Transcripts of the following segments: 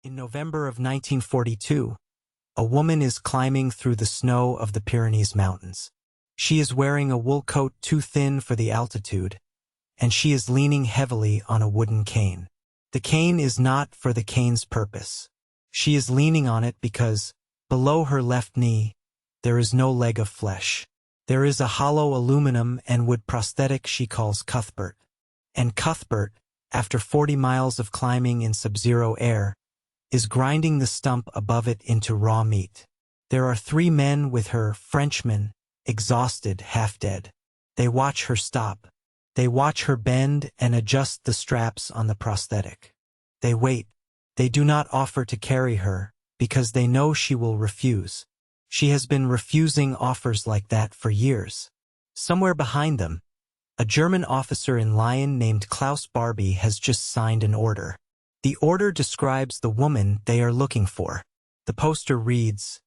In November of 1942, a woman is climbing through the snow of the Pyrenees Mountains. She is wearing a wool coat too thin for the altitude, and she is leaning heavily on a wooden cane. The cane is not for the cane's purpose. She is leaning on it because, below her left knee, there is no leg of flesh. There is a hollow aluminum and wood prosthetic she calls Cuthbert. And Cuthbert, after 40 miles of climbing in sub-zero air, is grinding the stump above it into raw meat. There are 3 men with her, Frenchmen, exhausted, half-dead. They watch her stop. They watch her bend and adjust the straps on the prosthetic. They wait. They do not offer to carry her, because they know she will refuse. She has been refusing offers like that for years. Somewhere behind them, a German officer in Lyon named Klaus Barbie has just signed an order. The order describes the woman they are looking for. The poster reads,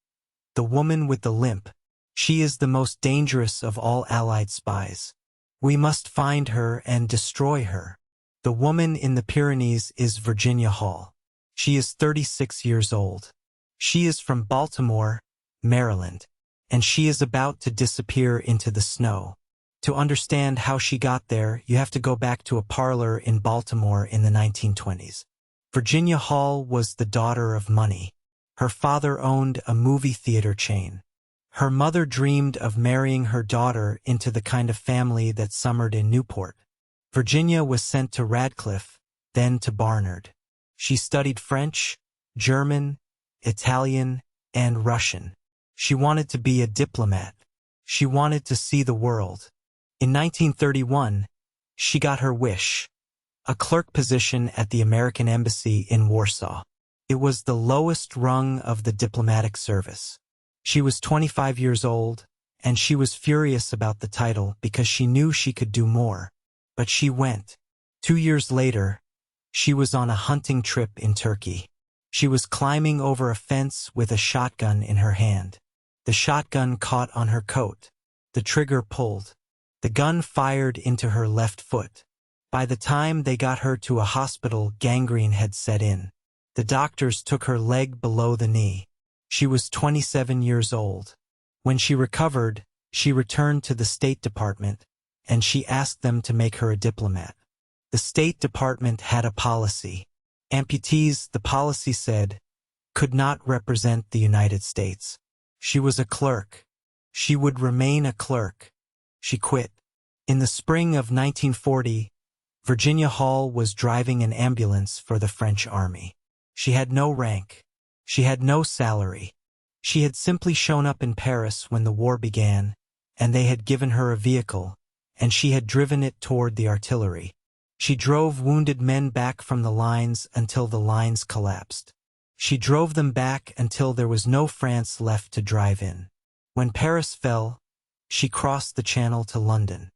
"The woman with the limp. She is the most dangerous of all Allied spies. We must find her and destroy her." The woman in the Pyrenees is Virginia Hall. She is 36 years old. She is from Baltimore, Maryland, and she is about to disappear into the snow. To understand how she got there, you have to go back to a parlor in Baltimore in the 1920s. Virginia Hall was the daughter of money. Her father owned a movie theater chain. Her mother dreamed of marrying her daughter into the kind of family that summered in Newport. Virginia was sent to Radcliffe, then to Barnard. She studied French, German, Italian, and Russian. She wanted to be a diplomat. She wanted to see the world. In 1931, she got her wish, a clerk position at the American Embassy in Warsaw. It was the lowest rung of the diplomatic service. She was 25 years old, and she was furious about the title because she knew she could do more. But she went. 2 years later, she was on a hunting trip in Turkey. She was climbing over a fence with a shotgun in her hand. The shotgun caught on her coat. The trigger pulled. The gun fired into her left foot. By the time they got her to a hospital, gangrene had set in. The doctors took her leg below the knee. She was 27 years old. When she recovered, she returned to the State Department, and she asked them to make her a diplomat. The State Department had a policy. Amputees, the policy said, could not represent the United States. She was a clerk. She would remain a clerk. She quit. In the spring of 1940, Virginia Hall was driving an ambulance for the French army. She had no rank. She had no salary. She had simply shown up in Paris when the war began, and they had given her a vehicle, and she had driven it toward the artillery. She drove wounded men back from the lines until the lines collapsed. She drove them back until there was no France left to drive in. When Paris fell, she crossed the Channel to London.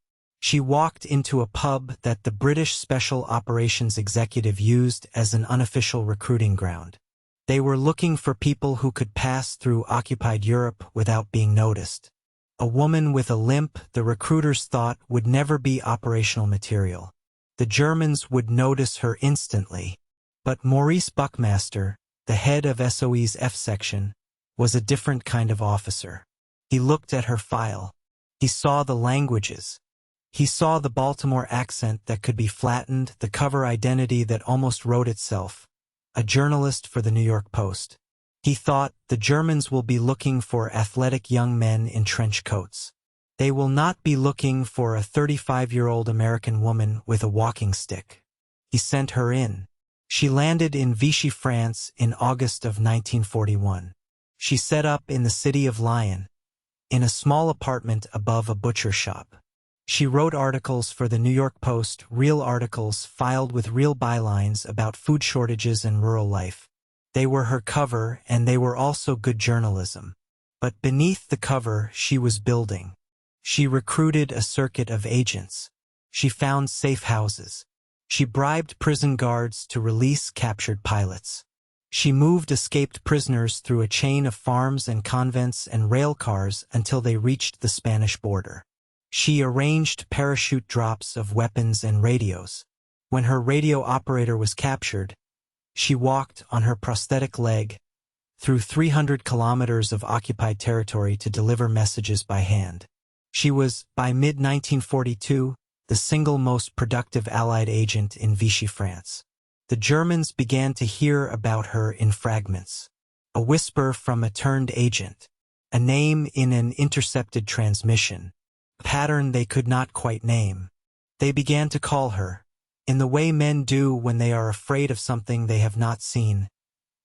She walked into a pub that the British Special Operations Executive used as an unofficial recruiting ground. They were looking for people who could pass through occupied Europe without being noticed. A woman with a limp, the recruiters thought, would never be operational material. The Germans would notice her instantly. But Maurice Buckmaster, the head of SOE's F section, was a different kind of officer. He looked at her file. He saw the languages. He saw the Baltimore accent that could be flattened, the cover identity that almost wrote itself. A journalist for the New York Post. He thought, the Germans will be looking for athletic young men in trench coats. They will not be looking for a 35-year-old American woman with a walking stick. He sent her in. She landed in Vichy, France in August of 1941. She set up in the city of Lyon, in a small apartment above a butcher shop. She wrote articles for the New York Post, real articles filed with real bylines about food shortages and rural life. They were her cover, and they were also good journalism. But beneath the cover, she was building. She recruited a circuit of agents. She found safe houses. She bribed prison guards to release captured pilots. She moved escaped prisoners through a chain of farms and convents and rail cars until they reached the Spanish border. She arranged parachute drops of weapons and radios. When her radio operator was captured, She walked on her prosthetic leg through 300 kilometers of occupied territory to deliver messages by hand. She was, by mid-1942, the single most productive Allied agent in Vichy France. The Germans began to hear about her in fragments. A whisper from a turned agent, a name in an intercepted transmission, a pattern they could not quite name. They began to call her, in the way men do when they are afraid of something they have not seen,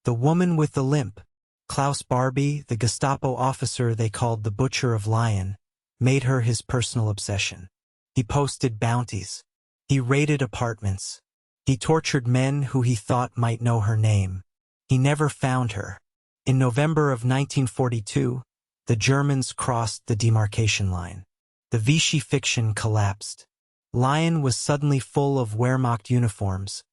the woman with the limp. Klaus Barbie, the Gestapo officer they called the Butcher of Lyon, made her his personal obsession. He posted bounties. He raided apartments. He tortured men who he thought might know her name. He never found her. In November of 1942, the Germans crossed the demarcation line. The Vichy fiction collapsed. Lyon was suddenly full of Wehrmacht uniforms,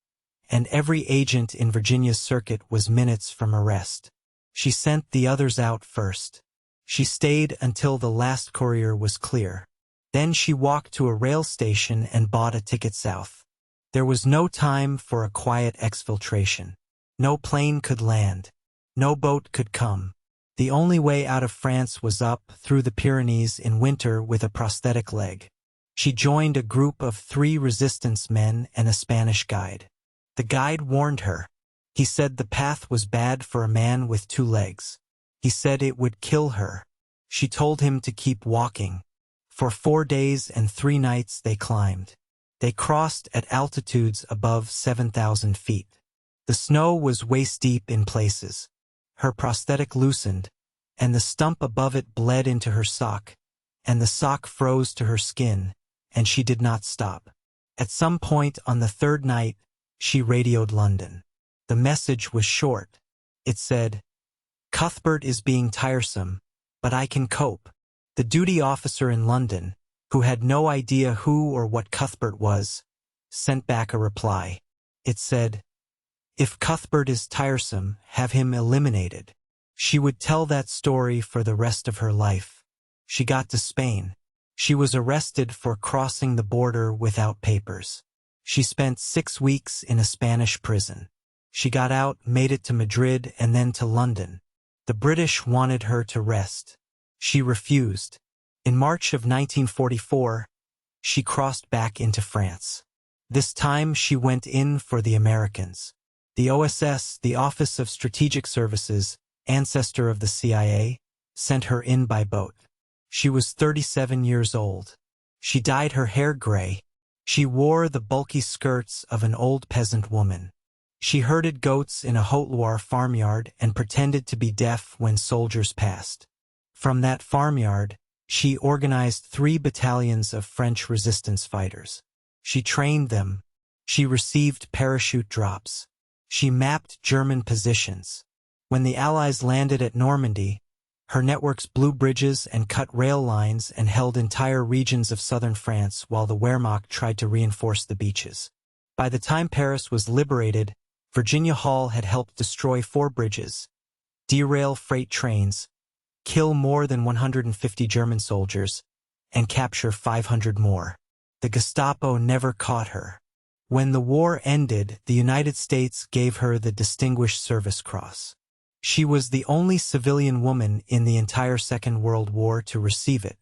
and every agent in Virginia's circuit was minutes from arrest. She sent the others out first. She stayed until the last courier was clear. Then she walked to a rail station and bought a ticket south. There was no time for a quiet exfiltration. No plane could land. No boat could come. The only way out of France was up through the Pyrenees in winter with a prosthetic leg. She joined a group of 3 resistance men and a Spanish guide. The guide warned her. He said the path was bad for a man with 2 legs. He said it would kill her. She told him to keep walking. For 4 days and 3 nights they climbed. They crossed at altitudes above 7,000 feet. The snow was waist-deep in places. Her prosthetic loosened, and the stump above it bled into her sock, and the sock froze to her skin, and she did not stop. At some point on the 3rd night, she radioed London. The message was short. It said, "Cuthbert is being tiresome, but I can cope." The duty officer in London, who had no idea who or what Cuthbert was, sent back a reply. It said, "If Cuthbert is tiresome, have him eliminated." She would tell that story for the rest of her life. She got to Spain. She was arrested for crossing the border without papers. She spent 6 weeks in a Spanish prison. She got out, made it to Madrid, and then to London. The British wanted her to rest. She refused. In March of 1944, she crossed back into France. This time she went in for the Americans. The OSS, the Office of Strategic Services, ancestor of the CIA, sent her in by boat. She was 37 years old. She dyed her hair gray. She wore the bulky skirts of an old peasant woman. She herded goats in a Haute-Loire farmyard and pretended to be deaf when soldiers passed. From that farmyard, she organized 3 battalions of French resistance fighters. She trained them. She received parachute drops. She mapped German positions. When the Allies landed at Normandy, her networks blew bridges and cut rail lines and held entire regions of southern France while the Wehrmacht tried to reinforce the beaches. By the time Paris was liberated, Virginia Hall had helped destroy 4 bridges, derail freight trains, kill more than 150 German soldiers, and capture 500 more. The Gestapo never caught her. When the war ended, the United States gave her the Distinguished Service Cross. She was the only civilian woman in the entire Second World War to receive it.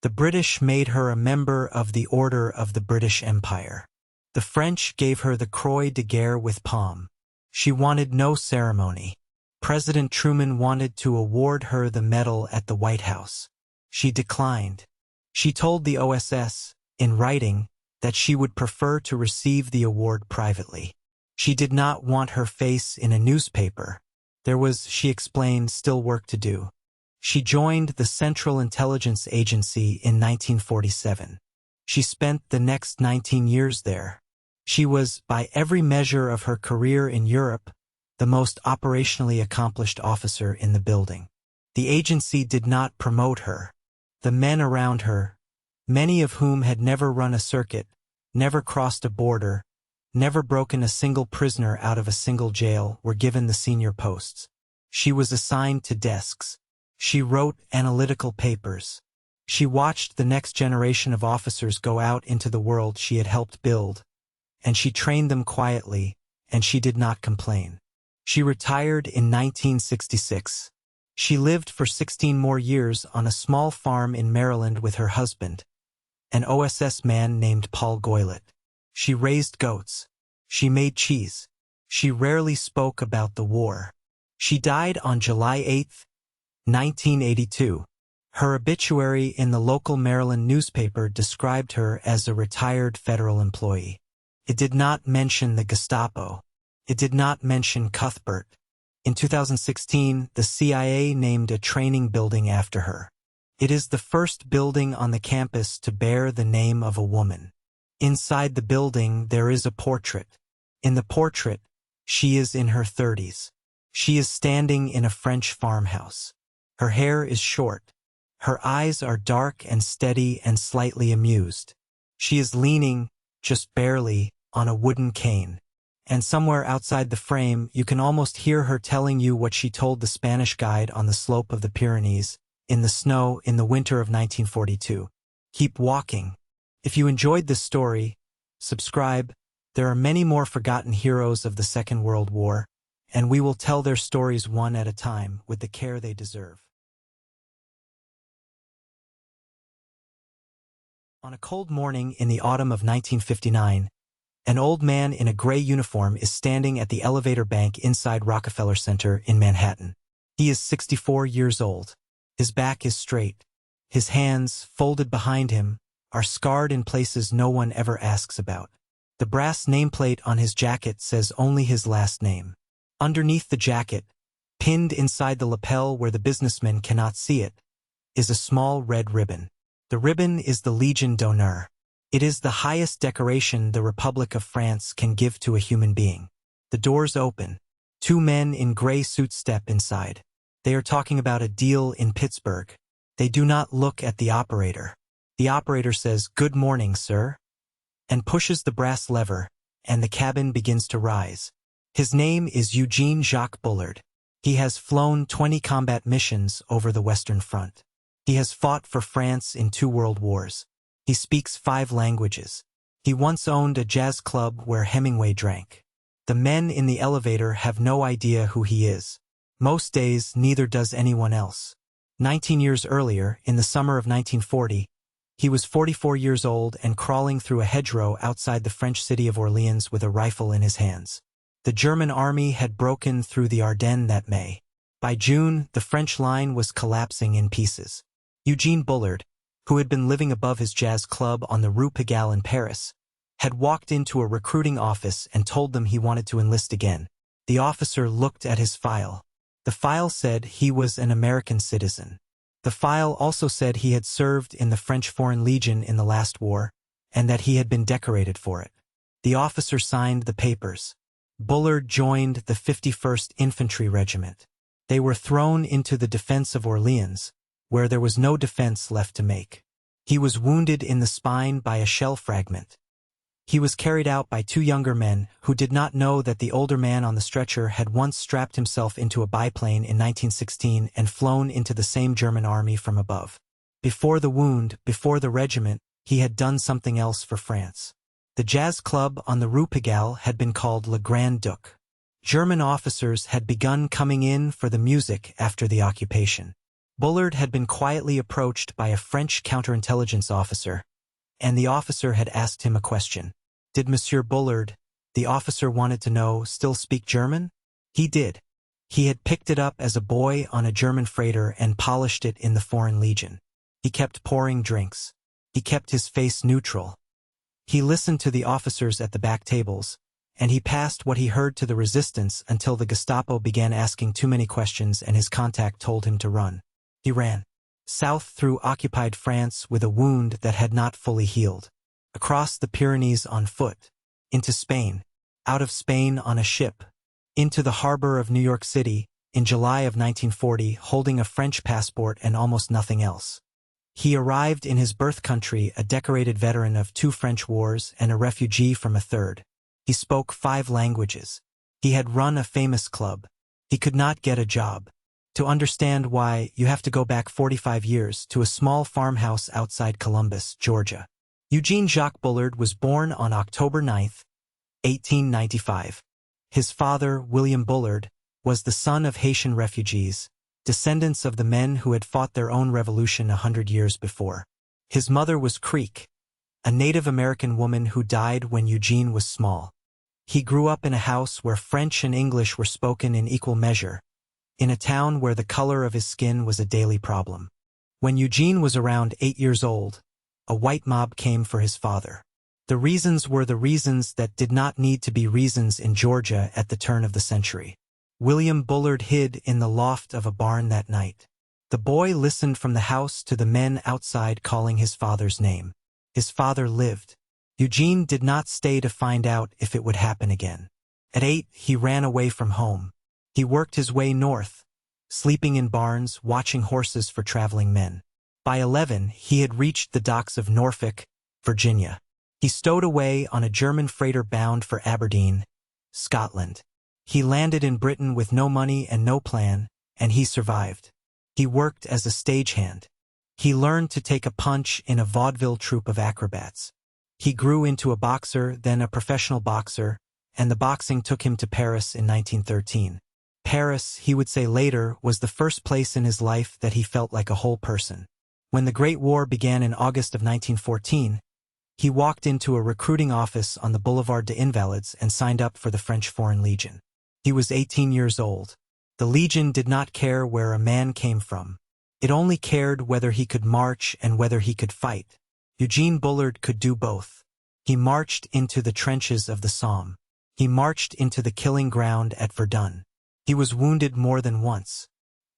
The British made her a member of the Order of the British Empire. The French gave her the Croix de Guerre with palm. She wanted no ceremony. President Truman wanted to award her the medal at the White House. She declined. She told the OSS, in writing, that she would prefer to receive the award privately. She did not want her face in a newspaper. There was, she explained, still work to do. She joined the Central Intelligence Agency in 1947. She spent the next 19 years there. She was, by every measure of her career in Europe, the most operationally accomplished officer in the building. The agency did not promote her. The men around her, many of whom had never run a circuit, never crossed a border, never broken a single prisoner out of a single jail, were given the senior posts. She was assigned to desks. She wrote analytical papers. She watched the next generation of officers go out into the world she had helped build, and she trained them quietly, and she did not complain. She retired in 1966. She lived for 16 more years on a small farm in Maryland with her husband, an OSS man named Paul Goylet. She raised goats. She made cheese. She rarely spoke about the war. She died on July 8, 1982. Her obituary in the local Maryland newspaper described her as a retired federal employee. It did not mention the Gestapo. It did not mention Cuthbert. In 2016, the CIA named a training building after her. It is the first building on the campus to bear the name of a woman. Inside the building, there is a portrait. In the portrait, she is in her 30s. She is standing in a French farmhouse. Her hair is short. Her eyes are dark and steady and slightly amused. She is leaning, just barely, on a wooden cane. And somewhere outside the frame, you can almost hear her telling you what she told the Spanish guide on the slope of the Pyrenees, in the snow in the winter of 1942. Keep walking. If you enjoyed this story, subscribe. There are many more forgotten heroes of the Second World War, and we will tell their stories one at a time with the care they deserve. On a cold morning in the autumn of 1959, an old man in a gray uniform is standing at the elevator bank inside Rockefeller Center in Manhattan. He is 64 years old. His back is straight. His hands, folded behind him, are scarred in places no one ever asks about. The brass nameplate on his jacket says only his last name. Underneath the jacket, pinned inside the lapel where the businessman cannot see it, is a small red ribbon. The ribbon is the Légion d'honneur. It is the highest decoration the Republic of France can give to a human being. The doors open. Two men in gray suits step inside. They are talking about a deal in Pittsburgh. They do not look at the operator. The operator says, "Good morning, sir," and pushes the brass lever, and the cabin begins to rise. His name is Eugene Jacques Bullard. He has flown 20 combat missions over the Western Front. He has fought for France in 2 world wars. He speaks 5 languages. He once owned a jazz club where Hemingway drank. The men in the elevator have no idea who he is. Most days, neither does anyone else. 19 years earlier, in the summer of 1940, he was 44 years old and crawling through a hedgerow outside the French city of Orleans with a rifle in his hands. The German army had broken through the Ardennes that May. By June, the French line was collapsing in pieces. Eugene Bullard, who had been living above his jazz club on the Rue Pigalle in Paris, had walked into a recruiting office and told them he wanted to enlist again. The officer looked at his file. The file said he was an American citizen. The file also said he had served in the French Foreign Legion in the last war, and that he had been decorated for it. The officer signed the papers. Bullard joined the 51st Infantry Regiment. They were thrown into the defense of Orleans, where there was no defense left to make. He was wounded in the spine by a shell fragment. He was carried out by 2 younger men who did not know that the older man on the stretcher had once strapped himself into a biplane in 1916 and flown into the same German army from above. Before the wound, before the regiment, he had done something else for France. The jazz club on the Rue Pigalle had been called Le Grand Duc. German officers had begun coming in for the music after the occupation. Bullard had been quietly approached by a French counterintelligence officer, and the officer had asked him a question. Did Monsieur Bullard, the officer wanted to know, still speak German? He did. He had picked it up as a boy on a German freighter and polished it in the Foreign Legion. He kept pouring drinks. He kept his face neutral. He listened to the officers at the back tables, and he passed what he heard to the resistance until the Gestapo began asking too many questions and his contact told him to run. He ran. South through occupied France with a wound that had not fully healed. Across the Pyrenees on foot. Into Spain. Out of Spain on a ship. Into the harbor of New York City, in July of 1940, holding a French passport and almost nothing else. He arrived in his birth country a decorated veteran of 2 French wars and a refugee from a 3rd. He spoke 5 languages. He had run a famous club. He could not get a job. To understand why, you have to go back 45 years to a small farmhouse outside Columbus, Georgia. Eugene Jacques Bullard was born on October 9, 1895. His father, William Bullard, was the son of Haitian refugees, descendants of the men who had fought their own revolution 100 years before. His mother was Creek, a Native American woman who died when Eugene was small. He grew up in a house where French and English were spoken in equal measure, in a town where the color of his skin was a daily problem. When Eugene was around 8 years old, a white mob came for his father. The reasons were the reasons that did not need to be reasons in Georgia at the turn of the century. William Bullard hid in the loft of a barn that night. The boy listened from the house to the men outside calling his father's name. His father lived. Eugene did not stay to find out if it would happen again. At 8, he ran away from home. He worked his way north, sleeping in barns, watching horses for traveling men. By 11, he had reached the docks of Norfolk, Virginia. He stowed away on a German freighter bound for Aberdeen, Scotland. He landed in Britain with no money and no plan, and he survived. He worked as a stagehand. He learned to take a punch in a vaudeville troupe of acrobats. He grew into a boxer, then a professional boxer, and the boxing took him to Paris in 1913. Paris, he would say later, was the first place in his life that he felt like a whole person. When the Great War began in August of 1914, he walked into a recruiting office on the Boulevard des Invalides and signed up for the French Foreign Legion. He was 18 years old. The Legion did not care where a man came from. It only cared whether he could march and whether he could fight. Eugene Bullard could do both. He marched into the trenches of the Somme. He marched into the killing ground at Verdun. He was wounded more than once.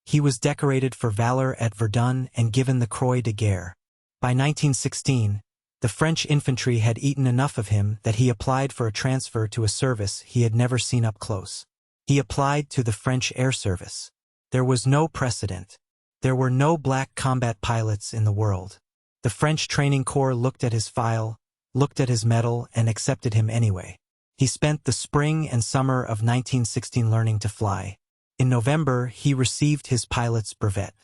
He was decorated for valor at Verdun and given the Croix de Guerre. By 1916, the French infantry had eaten enough of him that he applied for a transfer to a service he had never seen up close. He applied to the French Air Service. There was no precedent. There were no black combat pilots in the world. The French training corps looked at his file, looked at his medal, and accepted him anyway. He spent the spring and summer of 1916 learning to fly. In November, he received his pilot's brevet.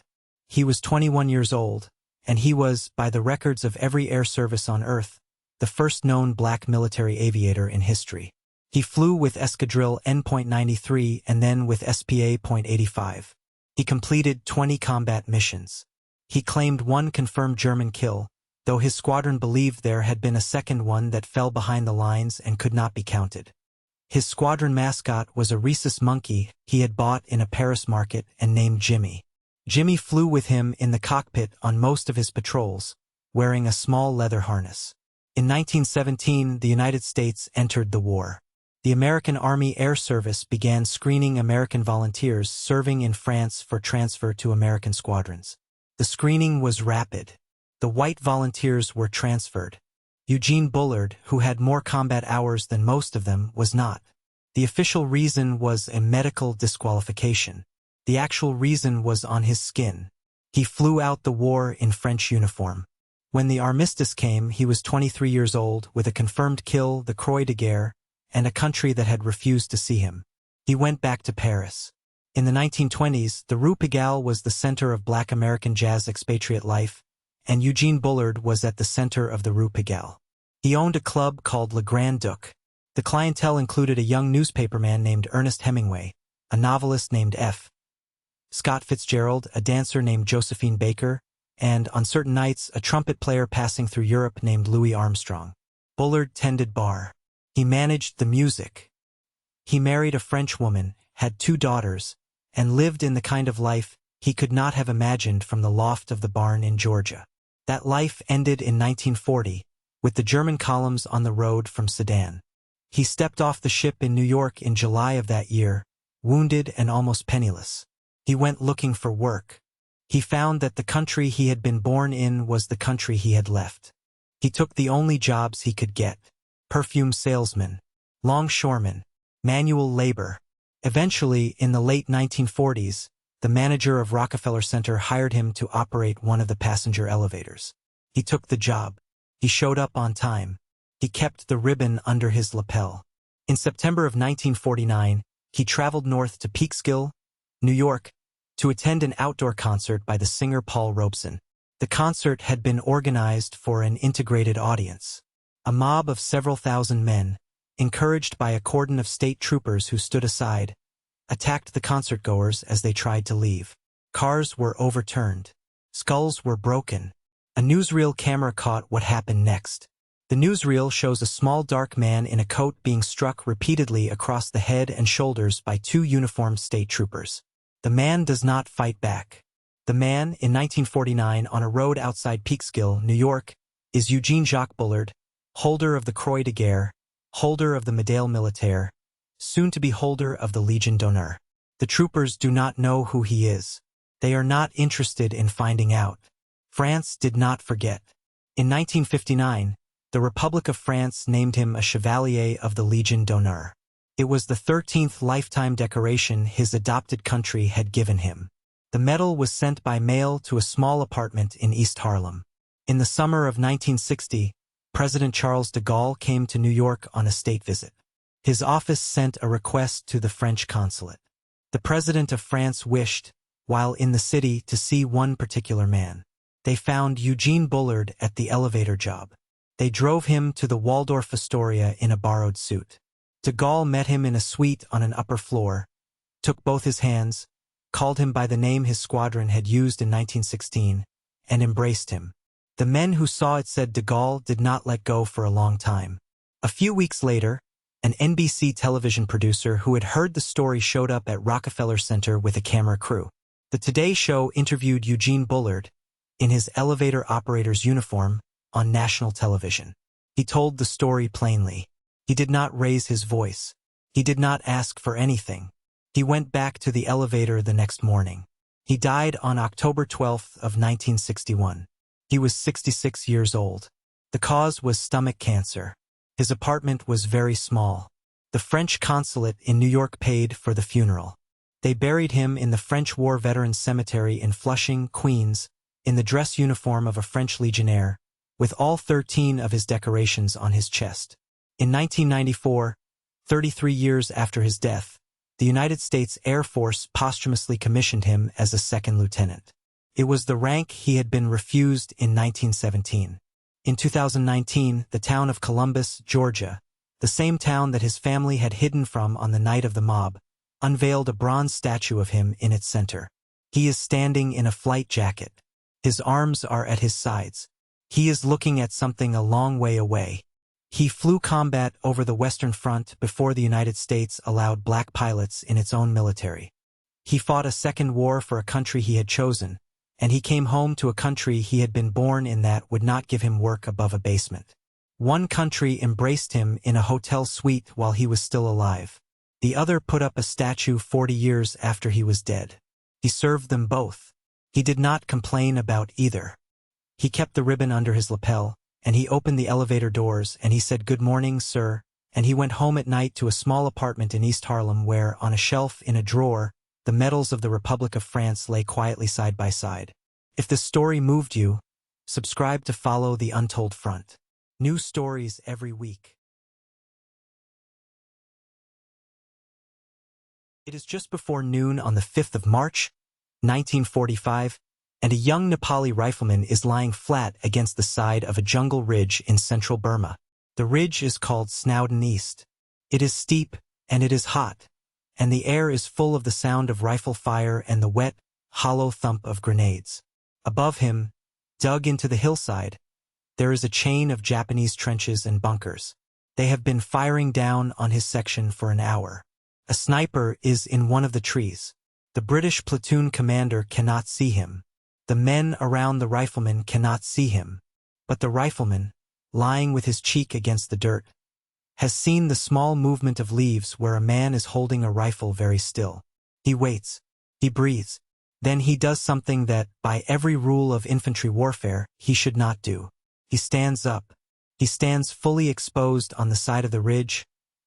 He was 21 years old, and he was, by the records of every air service on Earth, the first known black military aviator in history. He flew with Escadrille N.93 and then with SPA.85. He completed 20 combat missions. He claimed one confirmed German kill, though his squadron believed there had been a second one that fell behind the lines and could not be counted. His squadron mascot was a rhesus monkey he had bought in a Paris market and named Jimmy. Jimmy flew with him in the cockpit on most of his patrols, wearing a small leather harness. In 1917, the United States entered the war. The American Army Air Service began screening American volunteers serving in France for transfer to American squadrons. The screening was rapid. The white volunteers were transferred. Eugene Bullard, who had more combat hours than most of them, was not. The official reason was a medical disqualification. The actual reason was on his skin. He flew out the war in French uniform. When the armistice came, he was 23 years old, with a confirmed kill, the Croix de Guerre, and a country that had refused to see him. He went back to Paris. In the 1920s, the Rue Pigalle was the center of black American jazz expatriate life, and Eugene Bullard was at the center of the Rue Pigalle. He owned a club called Le Grand Duc. The clientele included a young newspaperman named Ernest Hemingway, a novelist named F. Scott Fitzgerald, a dancer named Josephine Baker, and, on certain nights, a trumpet player passing through Europe named Louis Armstrong. Bullard tended bar. He managed the music. He married a French woman, had 2 daughters, and lived in the kind of life he could not have imagined from the loft of the barn in Georgia. That life ended in 1940, with the German columns on the road from Sedan. He stepped off the ship in New York in July of that year, wounded and almost penniless. He went looking for work. He found that the country he had been born in was the country he had left. He took the only jobs he could get: perfume salesman, longshoreman, manual labor. Eventually, in the late 1940s, the manager of Rockefeller Center hired him to operate one of the passenger elevators. He took the job. He showed up on time. He kept the ribbon under his lapel. In September of 1949, he traveled north to Peekskill, New York, to attend an outdoor concert by the singer Paul Robeson. The concert had been organized for an integrated audience. A mob of several thousand men, encouraged by a cordon of state troopers who stood aside, attacked the concertgoers as they tried to leave. Cars were overturned. Skulls were broken. A newsreel camera caught what happened next. The newsreel shows a small dark man in a coat being struck repeatedly across the head and shoulders by two uniformed state troopers. The man does not fight back. The man, in 1949 on a road outside Peekskill, New York, is Eugene Bullard, holder of the Croix de Guerre, holder of the Médaille Militaire, soon to be holder of the Légion d'honneur. The troopers do not know who he is. They are not interested in finding out. France did not forget. In 1959, the Republic of France named him a Chevalier of the Légion d'honneur. It was the 13th lifetime decoration his adopted country had given him. The medal was sent by mail to a small apartment in East Harlem. In the summer of 1960, President Charles de Gaulle came to New York on a state visit. His office sent a request to the French consulate. The President of France wished, while in the city, to see one particular man. They found Eugene Bullard at the elevator job. They drove him to the Waldorf Astoria in a borrowed suit. De Gaulle met him in a suite on an upper floor, took both his hands, called him by the name his squadron had used in 1916, and embraced him. The men who saw it said de Gaulle did not let go for a long time. A few weeks later, an NBC television producer who had heard the story showed up at Rockefeller Center with a camera crew. The Today Show interviewed Eugene Bullard, in his elevator operator's uniform, on national television. He told the story plainly. He did not raise his voice. He did not ask for anything. He went back to the elevator the next morning. He died on October 12th of 1961. He was 66 years old. The cause was stomach cancer. His apartment was very small. The French consulate in New York paid for the funeral. They buried him in the French War Veterans Cemetery in Flushing, Queens, in the dress uniform of a French legionnaire, with all 13 of his decorations on his chest. In 1994, 33 years after his death, the United States Air Force posthumously commissioned him as a second lieutenant. It was the rank he had been refused in 1917. In 2019, the town of Columbus, Georgia, the same town that his family had hidden from on the night of the mob, unveiled a bronze statue of him in its center. He is standing in a flight jacket. His arms are at his sides. He is looking at something a long way away. He flew combat over the Western Front before the United States allowed black pilots in its own military. He fought a second war for a country he had chosen, and he came home to a country he had been born in that would not give him work above a basement. One country embraced him in a hotel suite while he was still alive. The other put up a statue 40 years after he was dead. He served them both. He did not complain about either. He kept the ribbon under his lapel, and he opened the elevator doors, and he said, "Good morning, sir," and he went home at night to a small apartment in East Harlem where, on a shelf in a drawer, the medals of the Republic of France lay quietly side by side. If this story moved you, subscribe to follow the Untold Front. New stories every week. It is just before noon on the 5th of March, 1945, and a young Nepali rifleman is lying flat against the side of a jungle ridge in central Burma. The ridge is called Snowdon East. It is steep, and it is hot, and the air is full of the sound of rifle fire and the wet, hollow thump of grenades. Above him, dug into the hillside, there is a chain of Japanese trenches and bunkers. They have been firing down on his section for an hour. A sniper is in one of the trees. The British platoon commander cannot see him. The men around the rifleman cannot see him. But the rifleman, lying with his cheek against the dirt, has seen the small movement of leaves where a man is holding a rifle very still. He waits. He breathes. Then he does something that, by every rule of infantry warfare, he should not do. He stands up. He stands fully exposed on the side of the ridge,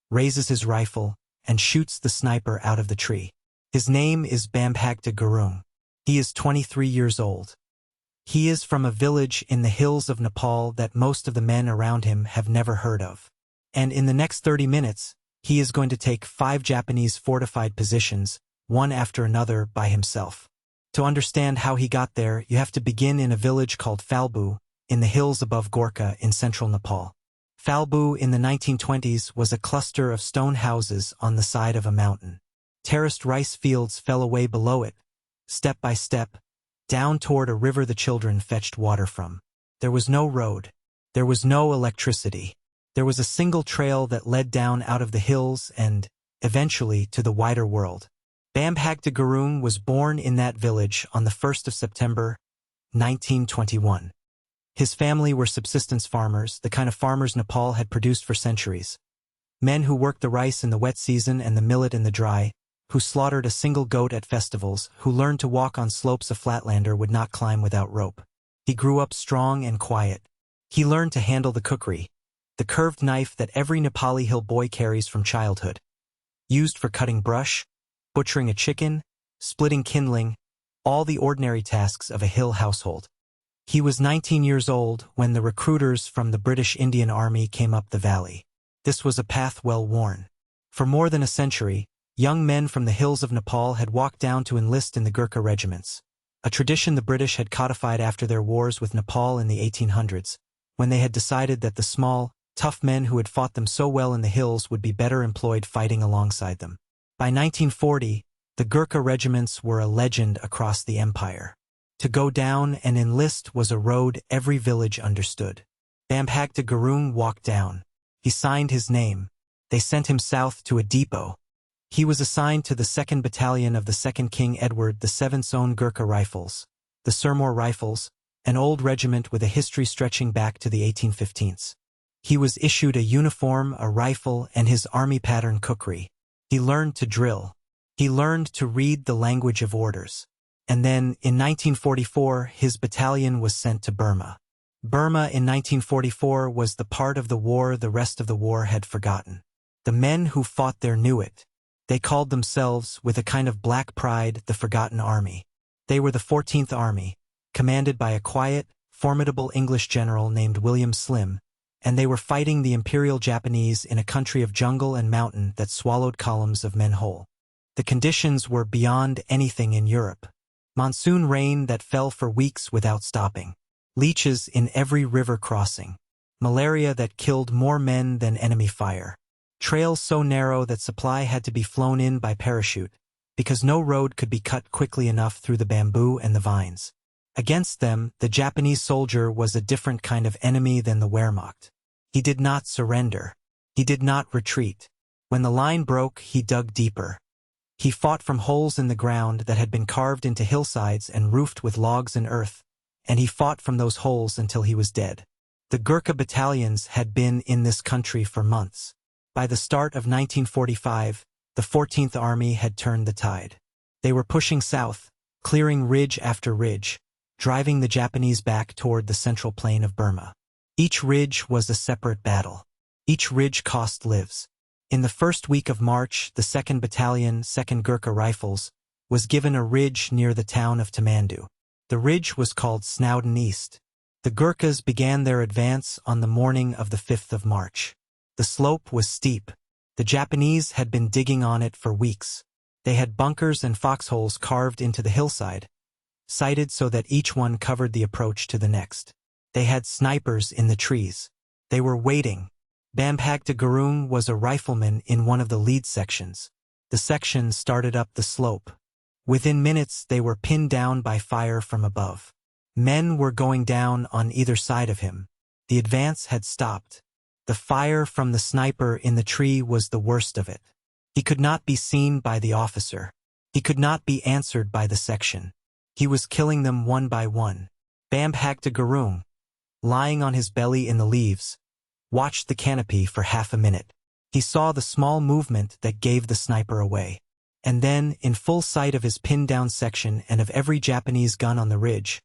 raises his rifle, and shoots the sniper out of the tree. His name is Bhanbhagta Gurung. He is 23 years old. He is from a village in the hills of Nepal that most of the men around him have never heard of. And in the next 30 minutes, he is going to take 5 Japanese fortified positions, one after another, by himself. To understand how he got there, you have to begin in a village called Phalbu, in the hills above Gurkha in central Nepal. Phalbu in the 1920s was a cluster of stone houses on the side of a mountain. Terraced rice fields fell away below it, step by step, down toward a river the children fetched water from. There was no road. There was no electricity. There was a single trail that led down out of the hills and, eventually, to the wider world. Bhanbhagta Gurung was born in that village on the 1st of September, 1921. His family were subsistence farmers, the kind of farmers Nepal had produced for centuries. Men who worked the rice in the wet season and the millet in the dry, who slaughtered a single goat at festivals, who learned to walk on slopes a flatlander would not climb without rope. He grew up strong and quiet. He learned to handle the kukri, the curved knife that every Nepali hill boy carries from childhood. Used for cutting brush, butchering a chicken, splitting kindling, all the ordinary tasks of a hill household. He was 19 years old when the recruiters from the British Indian Army came up the valley. This was a path well worn. For more than a century, young men from the hills of Nepal had walked down to enlist in the Gurkha regiments, a tradition the British had codified after their wars with Nepal in the 1800s, when they had decided that the small, tough men who had fought them so well in the hills would be better employed fighting alongside them. By 1940, the Gurkha regiments were a legend across the empire. To go down and enlist was a road every village understood. Bhanbhagta Gurung walked down. He signed his name. They sent him south to a depot. He was assigned to the 2nd Battalion of the 2nd King Edward VII's own Gurkha Rifles, the Sirmoor Rifles, an old regiment with a history stretching back to the 1815s. He was issued a uniform, a rifle, and his army pattern kukri. He learned to drill. He learned to read the language of orders. And then, in 1944, his battalion was sent to Burma. Burma in 1944 was the part of the war the rest of the war had forgotten. The men who fought there knew it. They called themselves, with a kind of black pride, the Forgotten Army. They were the 14th Army, commanded by a quiet, formidable English general named William Slim, and they were fighting the Imperial Japanese in a country of jungle and mountain that swallowed columns of men whole. The conditions were beyond anything in Europe. Monsoon rain that fell for weeks without stopping. Leeches in every river crossing. Malaria that killed more men than enemy fire. Trails so narrow that supply had to be flown in by parachute, because no road could be cut quickly enough through the bamboo and the vines. Against them, the Japanese soldier was a different kind of enemy than the Wehrmacht. He did not surrender. He did not retreat. When the line broke, he dug deeper. He fought from holes in the ground that had been carved into hillsides and roofed with logs and earth, and he fought from those holes until he was dead. The Gurkha battalions had been in this country for months. By the start of 1945, the 14th Army had turned the tide. They were pushing south, clearing ridge after ridge, driving the Japanese back toward the central plain of Burma. Each ridge was a separate battle. Each ridge cost lives. In the first week of March, the 2nd Battalion, 2nd Gurkha Rifles, was given a ridge near the town of Tamandu. The ridge was called Snowdon East. The Gurkhas began their advance on the morning of the 5th of March. The slope was steep. The Japanese had been digging on it for weeks. They had bunkers and foxholes carved into the hillside, sighted so that each one covered the approach to the next. They had snipers in the trees. They were waiting. Bhanbhagta Gurung was a rifleman in one of the lead sections. The section started up the slope. Within minutes, they were pinned down by fire from above. Men were going down on either side of him. The advance had stopped. The fire from the sniper in the tree was the worst of it. He could not be seen by the officer. He could not be answered by the section. He was killing them one by one. Bhanbhagta Gurung, lying on his belly in the leaves, watched the canopy for half a minute. He saw the small movement that gave the sniper away. And then, in full sight of his pinned-down section and of every Japanese gun on the ridge,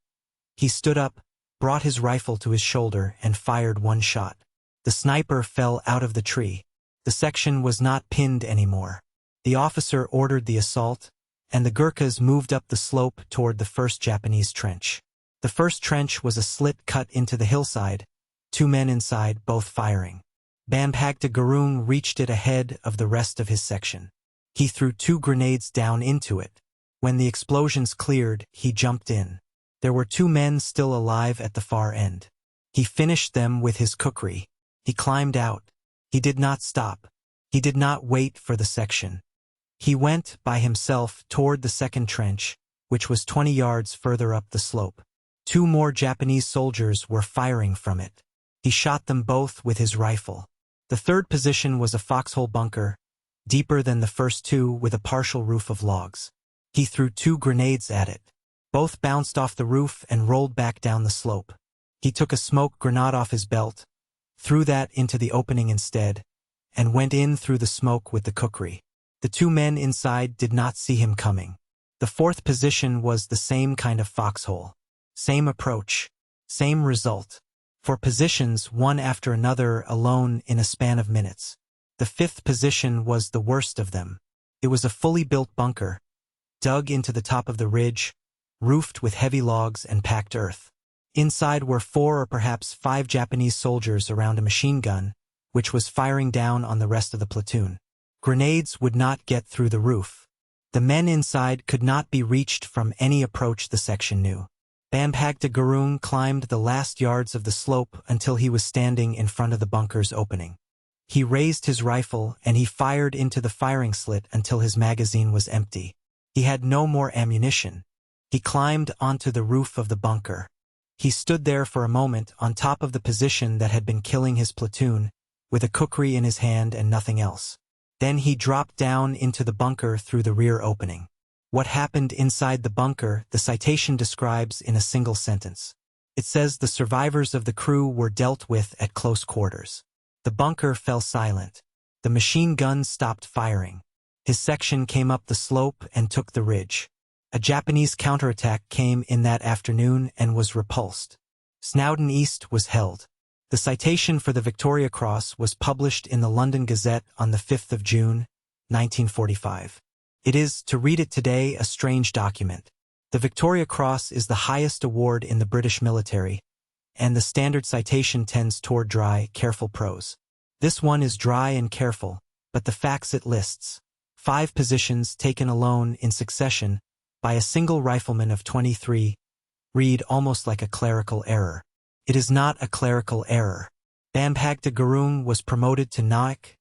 he stood up, brought his rifle to his shoulder, and fired one shot. The sniper fell out of the tree. The section was not pinned anymore. The officer ordered the assault, and the Gurkhas moved up the slope toward the first Japanese trench. The first trench was a slit cut into the hillside, 2 men inside, both firing. Bhanbhagta Gurung reached it ahead of the rest of his section. He threw 2 grenades down into it. When the explosions cleared, he jumped in. There were 2 men still alive at the far end. He finished them with his kukri. He climbed out. He did not stop. He did not wait for the section. He went, by himself, toward the second trench, which was 20 yards further up the slope. 2 more Japanese soldiers were firing from it. He shot them both with his rifle. The third position was a foxhole bunker, deeper than the first 2 with a partial roof of logs. He threw 2 grenades at it. Both bounced off the roof and rolled back down the slope. He took a smoke grenade off his belt, threw that into the opening instead, and went in through the smoke with the kukri. The 2 men inside did not see him coming. The fourth position was the same kind of foxhole. Same approach. Same result. 4 positions, one after another, alone in a span of minutes. The fifth position was the worst of them. It was a fully built bunker, dug into the top of the ridge, roofed with heavy logs and packed earth. Inside were 4 or perhaps 5 Japanese soldiers around a machine gun, which was firing down on the rest of the platoon. Grenades would not get through the roof. The men inside could not be reached from any approach the section knew. Bhanbhagta Gurung climbed the last yards of the slope until he was standing in front of the bunker's opening. He raised his rifle and he fired into the firing slit until his magazine was empty. He had no more ammunition. He climbed onto the roof of the bunker. He stood there for a moment on top of the position that had been killing his platoon, with a kukri in his hand and nothing else. Then he dropped down into the bunker through the rear opening. What happened inside the bunker, the citation describes in a single sentence. It says the survivors of the crew were dealt with at close quarters. The bunker fell silent. The machine gun stopped firing. His section came up the slope and took the ridge. A Japanese counterattack came in that afternoon and was repulsed. Snowdon East was held. The citation for the Victoria Cross was published in the London Gazette on the 5th of June, 1945. It is, to read it today, a strange document. The Victoria Cross is the highest award in the British military, and the standard citation tends toward dry, careful prose. This one is dry and careful, but the facts it lists: 5 positions taken alone in succession by a single rifleman of 23, read almost like a clerical error. It is not a clerical error. Bhanbhagta Gurung was promoted to Naik,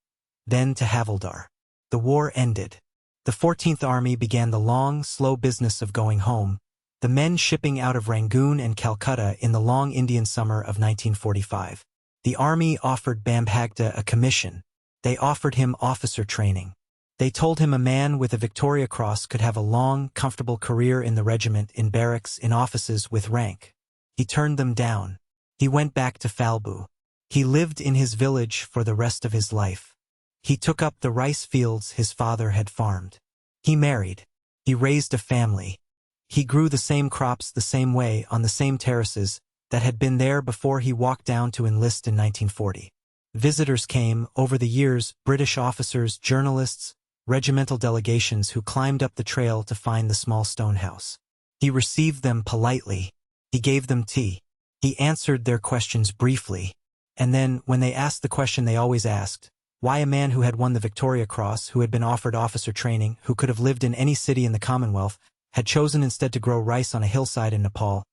then to Havildar. The war ended. The 14th Army began the long, slow business of going home, the men shipping out of Rangoon and Calcutta in the long Indian summer of 1945. The Army offered Bhanbhagta a commission. They offered him officer training. They told him a man with a Victoria Cross could have a long, comfortable career in the regiment, in barracks, in offices with rank. He turned them down. He went back to Falbu. He lived in his village for the rest of his life. He took up the rice fields his father had farmed. He married. He raised a family. He grew the same crops the same way on the same terraces that had been there before he walked down to enlist in 1940. Visitors came, over the years, British officers, journalists, regimental delegations who climbed up the trail to find the small stone house. He received them politely. He gave them tea. He answered their questions briefly. And then, when they asked the question they always asked, why a man who had won the Victoria Cross, who had been offered officer training, who could have lived in any city in the Commonwealth, had chosen instead to grow rice on a hillside in Nepal,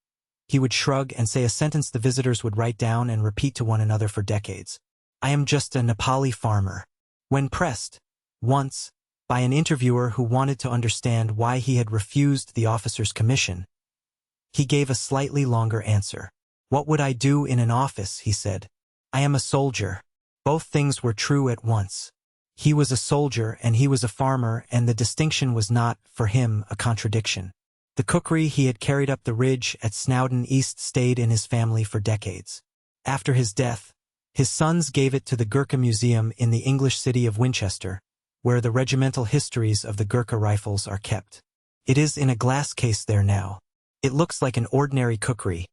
he would shrug and say a sentence the visitors would write down and repeat to one another for decades. I am just a Nepali farmer. When pressed, once, by an interviewer who wanted to understand why he had refused the officer's commission, he gave a slightly longer answer. What would I do in an office, he said. I am a soldier. Both things were true at once. He was a soldier and he was a farmer, and the distinction was not, for him, a contradiction. The kukri he had carried up the ridge at Snowdon East stayed in his family for decades. After his death, his sons gave it to the Gurkha Museum in the English city of Winchester, where the regimental histories of the Gurkha rifles are kept. It is in a glass case there now. It looks like an ordinary kukri.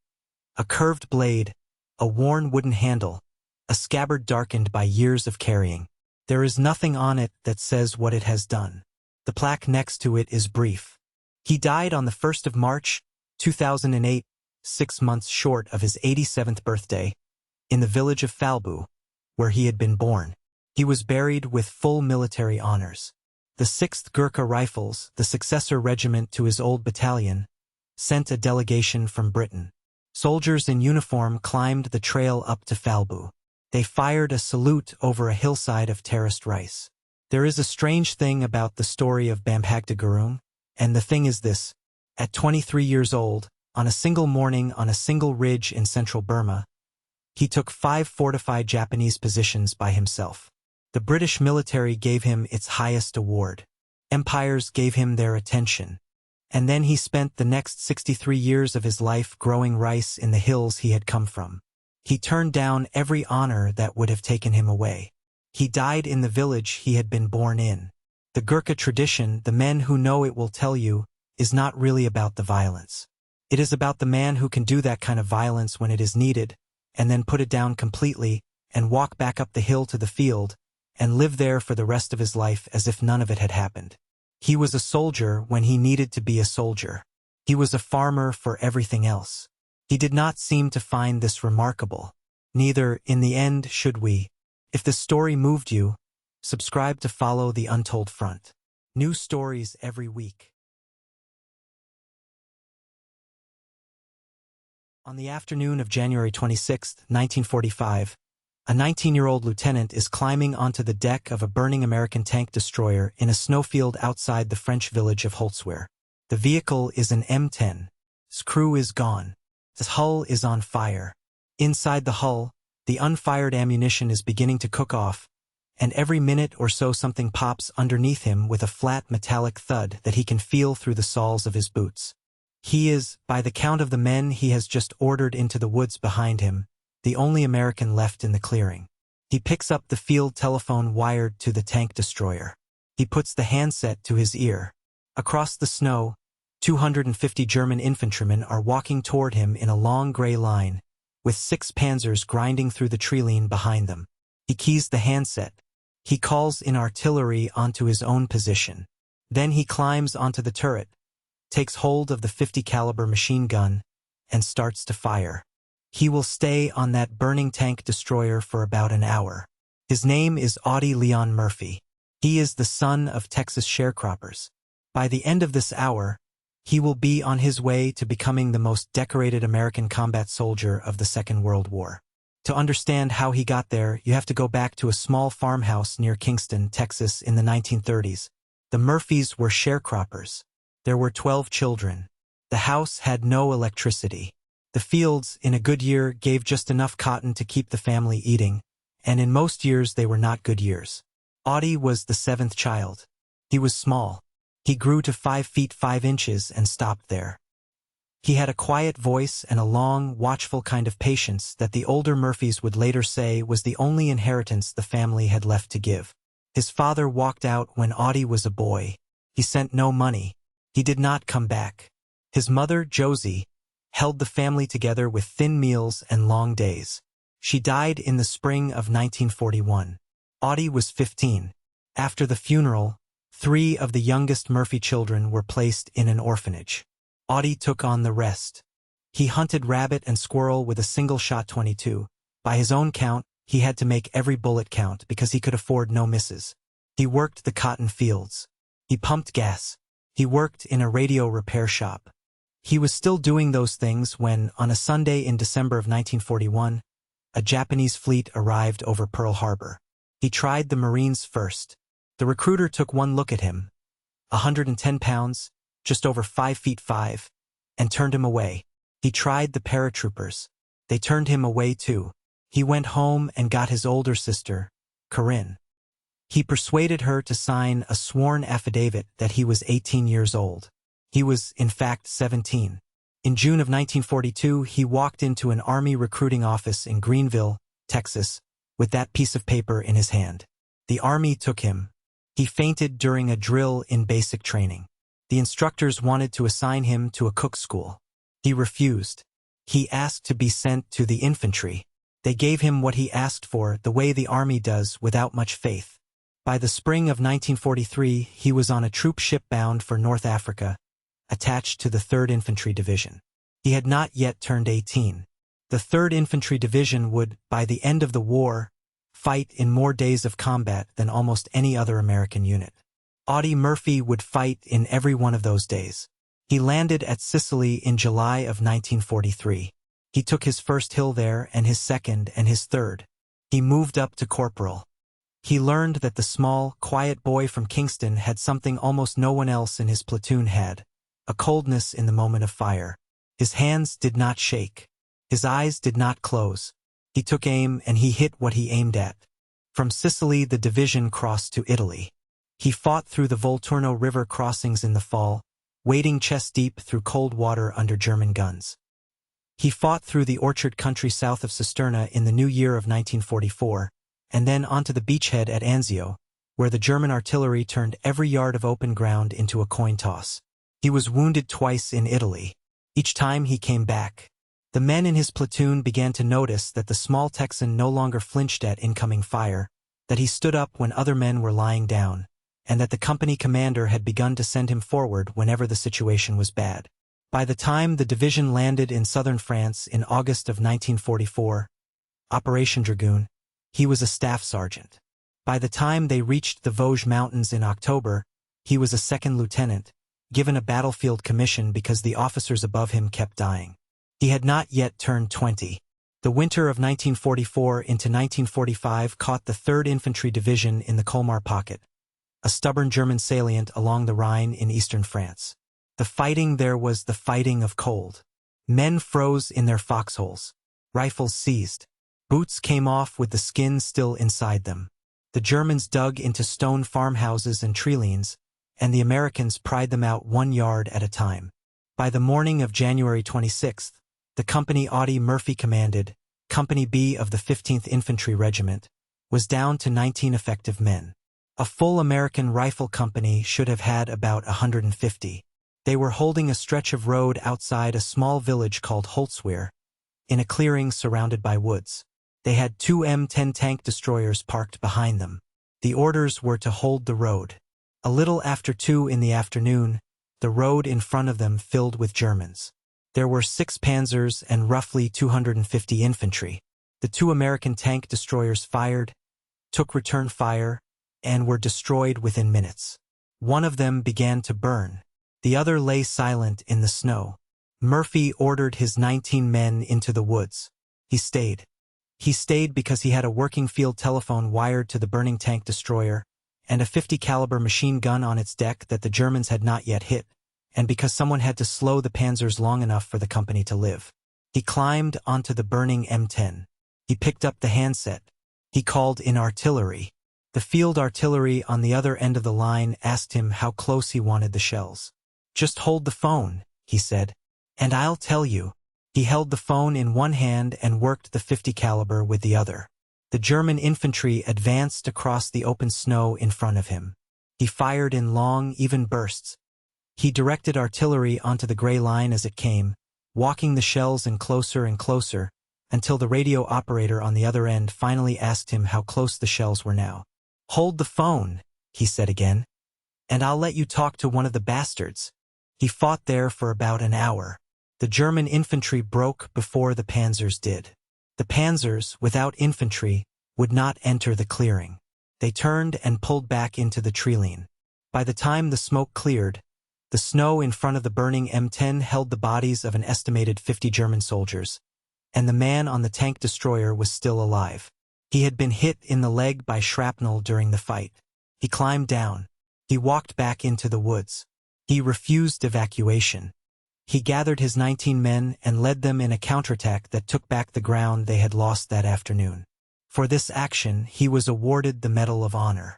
A curved blade, a worn wooden handle, a scabbard darkened by years of carrying. There is nothing on it that says what it has done. The plaque next to it is brief. He died on the 1st of March, 2008, 6 months short of his 87th birthday, in the village of Falbu, where he had been born. He was buried with full military honors. The 6th Gurkha Rifles, the successor regiment to his old battalion, sent a delegation from Britain. Soldiers in uniform climbed the trail up to Falbu. They fired a salute over a hillside of terraced rice. There is a strange thing about the story of Bhanbhagta Gurung, and the thing is this. At 23 years old, on a single morning on a single ridge in central Burma, he took 5 fortified Japanese positions by himself. The British military gave him its highest award. Empires gave him their attention. And then he spent the next 63 years of his life growing rice in the hills he had come from. He turned down every honor that would have taken him away. He died in the village he had been born in. The Gurkha tradition, the men who know it will tell you, is not really about the violence. It is about the man who can do that kind of violence when it is needed, and then put it down completely, and walk back up the hill to the field, and live there for the rest of his life as if none of it had happened. He was a soldier when he needed to be a soldier. He was a farmer for everything else. He did not seem to find this remarkable. Neither, in the end, should we. If the story moved you, subscribe to follow the Untold Front. New stories every week. On the afternoon of January 26, 1945, a 19-year-old lieutenant is climbing onto the deck of a burning American tank destroyer in a snowfield outside the French village of Holzwehr. The vehicle is an M10. Its crew is gone. Its hull is on fire. Inside the hull, the unfired ammunition is beginning to cook off, and every minute or so something pops underneath him with a flat metallic thud that he can feel through the soles of his boots. He is, by the count of the men he has just ordered into the woods behind him, the only American left in the clearing. He picks up the field telephone wired to the tank destroyer. He puts the handset to his ear. Across the snow, 250 German infantrymen are walking toward him in a long gray line, with 6 panzers grinding through the treeline behind them. He keys the handset. He calls in artillery onto his own position. Then he climbs onto the turret, takes hold of the 50 caliber machine gun, and starts to fire. He will stay on that burning tank destroyer for about an hour. His name is Audie Murphy. He is the son of Texas sharecroppers. By the end of this hour, he will be on his way to becoming the most decorated American combat soldier of the Second World War. To understand how he got there, you have to go back to a small farmhouse near Kingston, Texas in the 1930s. The Murphys were sharecroppers. There were 12 children. The house had no electricity. The fields, in a good year, gave just enough cotton to keep the family eating, and in most years they were not good years. Audie was the 7th child. He was small. He grew to 5 feet 5 inches and stopped there. He had a quiet voice and a long, watchful kind of patience that the older Murphys would later say was the only inheritance the family had left to give. His father walked out when Audie was a boy. He sent no money. He did not come back. His mother, Josie, held the family together with thin meals and long days. She died in the spring of 1941. Audie was 15. After the funeral, 3 of the youngest Murphy children were placed in an orphanage. Audie took on the rest. He hunted rabbit and squirrel with a single-shot .22. By his own count, he had to make every bullet count because he could afford no misses. He worked the cotton fields. He pumped gas. He worked in a radio repair shop. He was still doing those things when, on a Sunday in December of 1941, a Japanese fleet arrived over Pearl Harbor. He tried the Marines first. The recruiter took one look at him, 110 pounds, just over 5 feet 5, and turned him away. He tried the paratroopers. They turned him away too. He went home and got his older sister, Corinne. He persuaded her to sign a sworn affidavit that he was 18 years old. He was, in fact, 17. In June of 1942, he walked into an Army recruiting office in Greenville, Texas, with that piece of paper in his hand. The Army took him. He fainted during a drill in basic training. The instructors wanted to assign him to a cook school. He refused. He asked to be sent to the infantry. They gave him what he asked for, the way the Army does, without much faith. By the spring of 1943, he was on a troop ship bound for North Africa, attached to the 3rd Infantry Division. He had not yet turned 18. The 3rd Infantry Division would, by the end of the war, fight in more days of combat than almost any other American unit. Audie Murphy would fight in every one of those days. He landed at Sicily in July of 1943. He took his first hill there and his second and his third. He moved up to corporal. He learned that the small, quiet boy from Kingston had something almost no one else in his platoon had, a coldness in the moment of fire. His hands did not shake. His eyes did not close. He took aim and he hit what he aimed at. From Sicily the division crossed to Italy. He fought through the Volturno River crossings in the fall, wading chest-deep through cold water under German guns. He fought through the orchard country south of Cisterna in the new year of 1944, and then onto the beachhead at Anzio, where the German artillery turned every yard of open ground into a coin toss. He was wounded twice in Italy. Each time he came back. The men in his platoon began to notice that the small Texan no longer flinched at incoming fire, that he stood up when other men were lying down, and that the company commander had begun to send him forward whenever the situation was bad. By the time the division landed in southern France in August of 1944, Operation Dragoon, he was a staff sergeant. By the time they reached the Vosges Mountains in October, he was a second lieutenant, given a battlefield commission because the officers above him kept dying. He had not yet turned 20. The winter of 1944 into 1945 caught the 3rd Infantry Division in the Colmar Pocket, a stubborn German salient along the Rhine in eastern France. The fighting there was the fighting of cold. Men froze in their foxholes. Rifles seized. Boots came off with the skin still inside them. The Germans dug into stone farmhouses and treelines, and the Americans pried them out 1 yard at a time. By the morning of January 26th, the company Audie Murphy commanded, Company B of the 15th Infantry Regiment, was down to 19 effective men. A full American rifle company should have had about 150. They were holding a stretch of road outside a small village called Holzwehr, in a clearing surrounded by woods. They had 2 M10 tank destroyers parked behind them. The orders were to hold the road. A little after 2 in the afternoon, the road in front of them filled with Germans. There were 6 panzers and roughly 250 infantry. The 2 American tank destroyers fired, took return fire, and were destroyed within minutes. One of them began to burn. The other lay silent in the snow. Murphy ordered his 19 men into the woods. He stayed. He stayed because he had a working field telephone wired to the burning tank destroyer, and a 50 caliber machine gun on its deck that the Germans had not yet hit, and because someone had to slow the panzers long enough for the company to live. He climbed onto the burning M10. He picked up the handset. He called in artillery. The field artillery on the other end of the line asked him how close he wanted the shells. "Just hold the phone," he said, "and I'll tell you." He held the phone in one hand and worked the 50 caliber with the other. The German infantry advanced across the open snow in front of him. He fired in long, even bursts. He directed artillery onto the gray line as it came, walking the shells in closer and closer, until the radio operator on the other end finally asked him how close the shells were now. "Hold the phone," he said again, "and I'll let you talk to one of the bastards." He fought there for about an hour. The German infantry broke before the panzers did. The panzers, without infantry, would not enter the clearing. They turned and pulled back into the treeline. By the time the smoke cleared, the snow in front of the burning M10 held the bodies of an estimated 50 German soldiers, and the man on the tank destroyer was still alive. He had been hit in the leg by shrapnel during the fight. He climbed down. He walked back into the woods. He refused evacuation. He gathered his 19 men and led them in a counterattack that took back the ground they had lost that afternoon. For this action, he was awarded the Medal of Honor.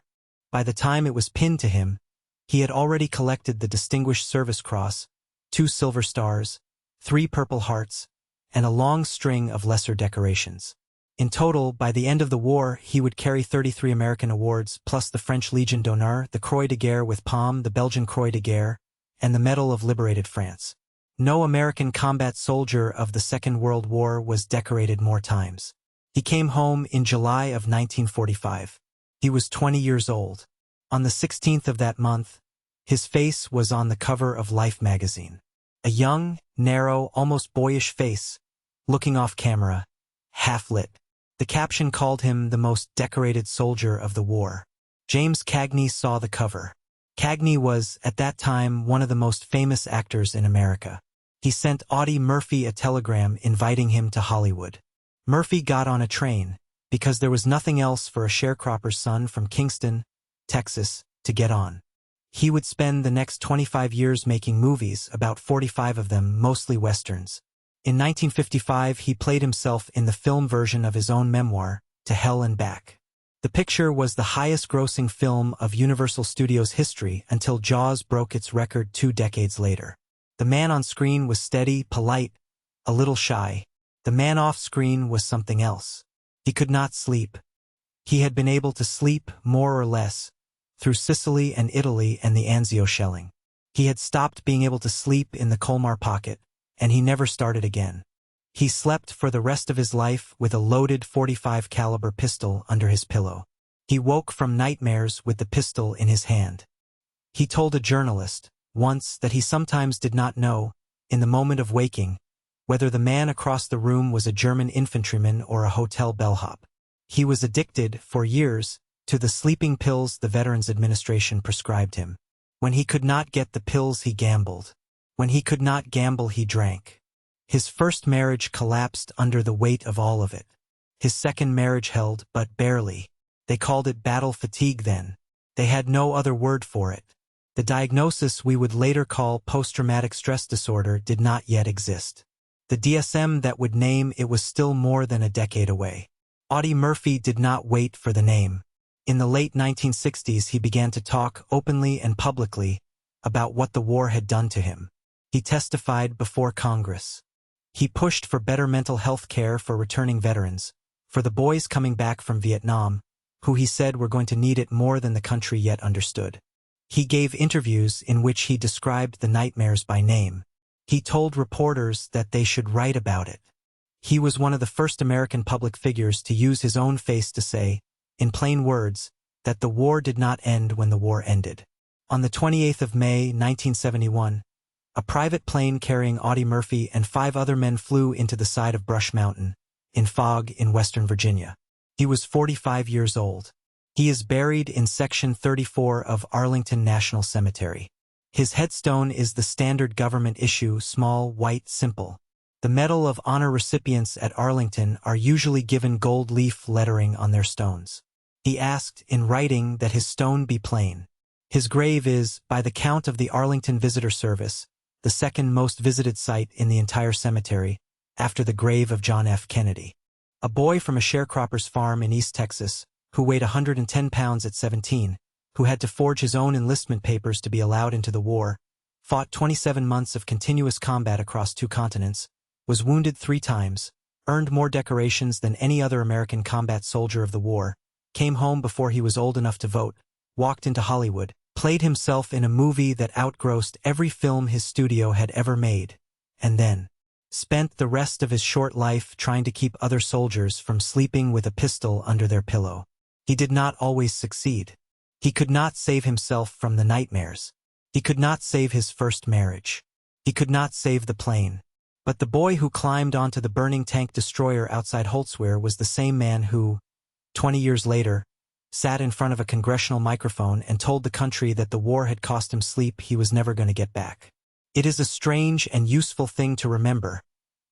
By the time it was pinned to him, he had already collected the Distinguished Service Cross, 2 Silver Stars, 3 Purple Hearts, and a long string of lesser decorations. In total, by the end of the war, he would carry 33 American awards, plus the French Légion d'honneur, the Croix de Guerre with Palm, the Belgian Croix de Guerre, and the Medal of Liberated France. No American combat soldier of the Second World War was decorated more times. He came home in July of 1945. He was 20 years old. On the 16th of that month, his face was on the cover of Life magazine. A young, narrow, almost boyish face, looking off camera, half-lit. The caption called him the most decorated soldier of the war. James Cagney saw the cover. Cagney was, at that time, one of the most famous actors in America. He sent Audie Murphy a telegram inviting him to Hollywood. Murphy got on a train, because there was nothing else for a sharecropper's son from Kingston, Texas, to get on. He would spend the next 25 years making movies, about 45 of them mostly westerns. In 1955 he played himself in the film version of his own memoir, To Hell and Back. The picture was the highest-grossing film of Universal Studios history until Jaws broke its record 2 decades later. The man on screen was steady, polite, a little shy. The man off screen was something else. He could not sleep. He had been able to sleep, more or less, through Sicily and Italy and the Anzio shelling. He had stopped being able to sleep in the Colmar pocket, and he never started again. He slept for the rest of his life with a loaded .45 caliber pistol under his pillow. He woke from nightmares with the pistol in his hand. He told a journalist, once, that he sometimes did not know, in the moment of waking, whether the man across the room was a German infantryman or a hotel bellhop. He was addicted, for years, to the sleeping pills the Veterans Administration prescribed him. When he could not get the pills, he gambled. When he could not gamble, he drank. His first marriage collapsed under the weight of all of it. His second marriage held, but barely. They called it battle fatigue then. They had no other word for it. The diagnosis we would later call post-traumatic stress disorder did not yet exist. The DSM that would name it was still more than a decade away. Audie Murphy did not wait for the name. In the late 1960s he began to talk openly and publicly about what the war had done to him. He testified before Congress. He pushed for better mental health care for returning veterans, for the boys coming back from Vietnam, who he said were going to need it more than the country yet understood. He gave interviews in which he described the nightmares by name. He told reporters that they should write about it. He was one of the first American public figures to use his own face to say, in plain words, that the war did not end when the war ended. On the 28th of May, 1971, a private plane carrying Audie Murphy and 5 other men flew into the side of Brush Mountain, in Fog in Western Virginia. He was 45 years old. He is buried in Section 34 of Arlington National Cemetery. His headstone is the standard government issue, small, white, simple. The Medal of Honor recipients at Arlington are usually given gold leaf lettering on their stones. He asked, in writing, that his stone be plain. His grave is, by the count of the Arlington Visitor Service, the second most visited site in the entire cemetery, after the grave of John F. Kennedy. A boy from a sharecropper's farm in East Texas, who weighed 110 pounds at 17, who had to forge his own enlistment papers to be allowed into the war, fought 27 months of continuous combat across 2 continents, was wounded 3 times, earned more decorations than any other American combat soldier of the war, came home before he was old enough to vote, walked into Hollywood, played himself in a movie that outgrossed every film his studio had ever made, and then spent the rest of his short life trying to keep other soldiers from sleeping with a pistol under their pillow. He did not always succeed. He could not save himself from the nightmares. He could not save his first marriage. He could not save the plane. But the boy who climbed onto the burning tank destroyer outside Holtzweiler was the same man who, 20 years later, sat in front of a congressional microphone and told the country that the war had cost him sleep he was never going to get back. It is a strange and useful thing to remember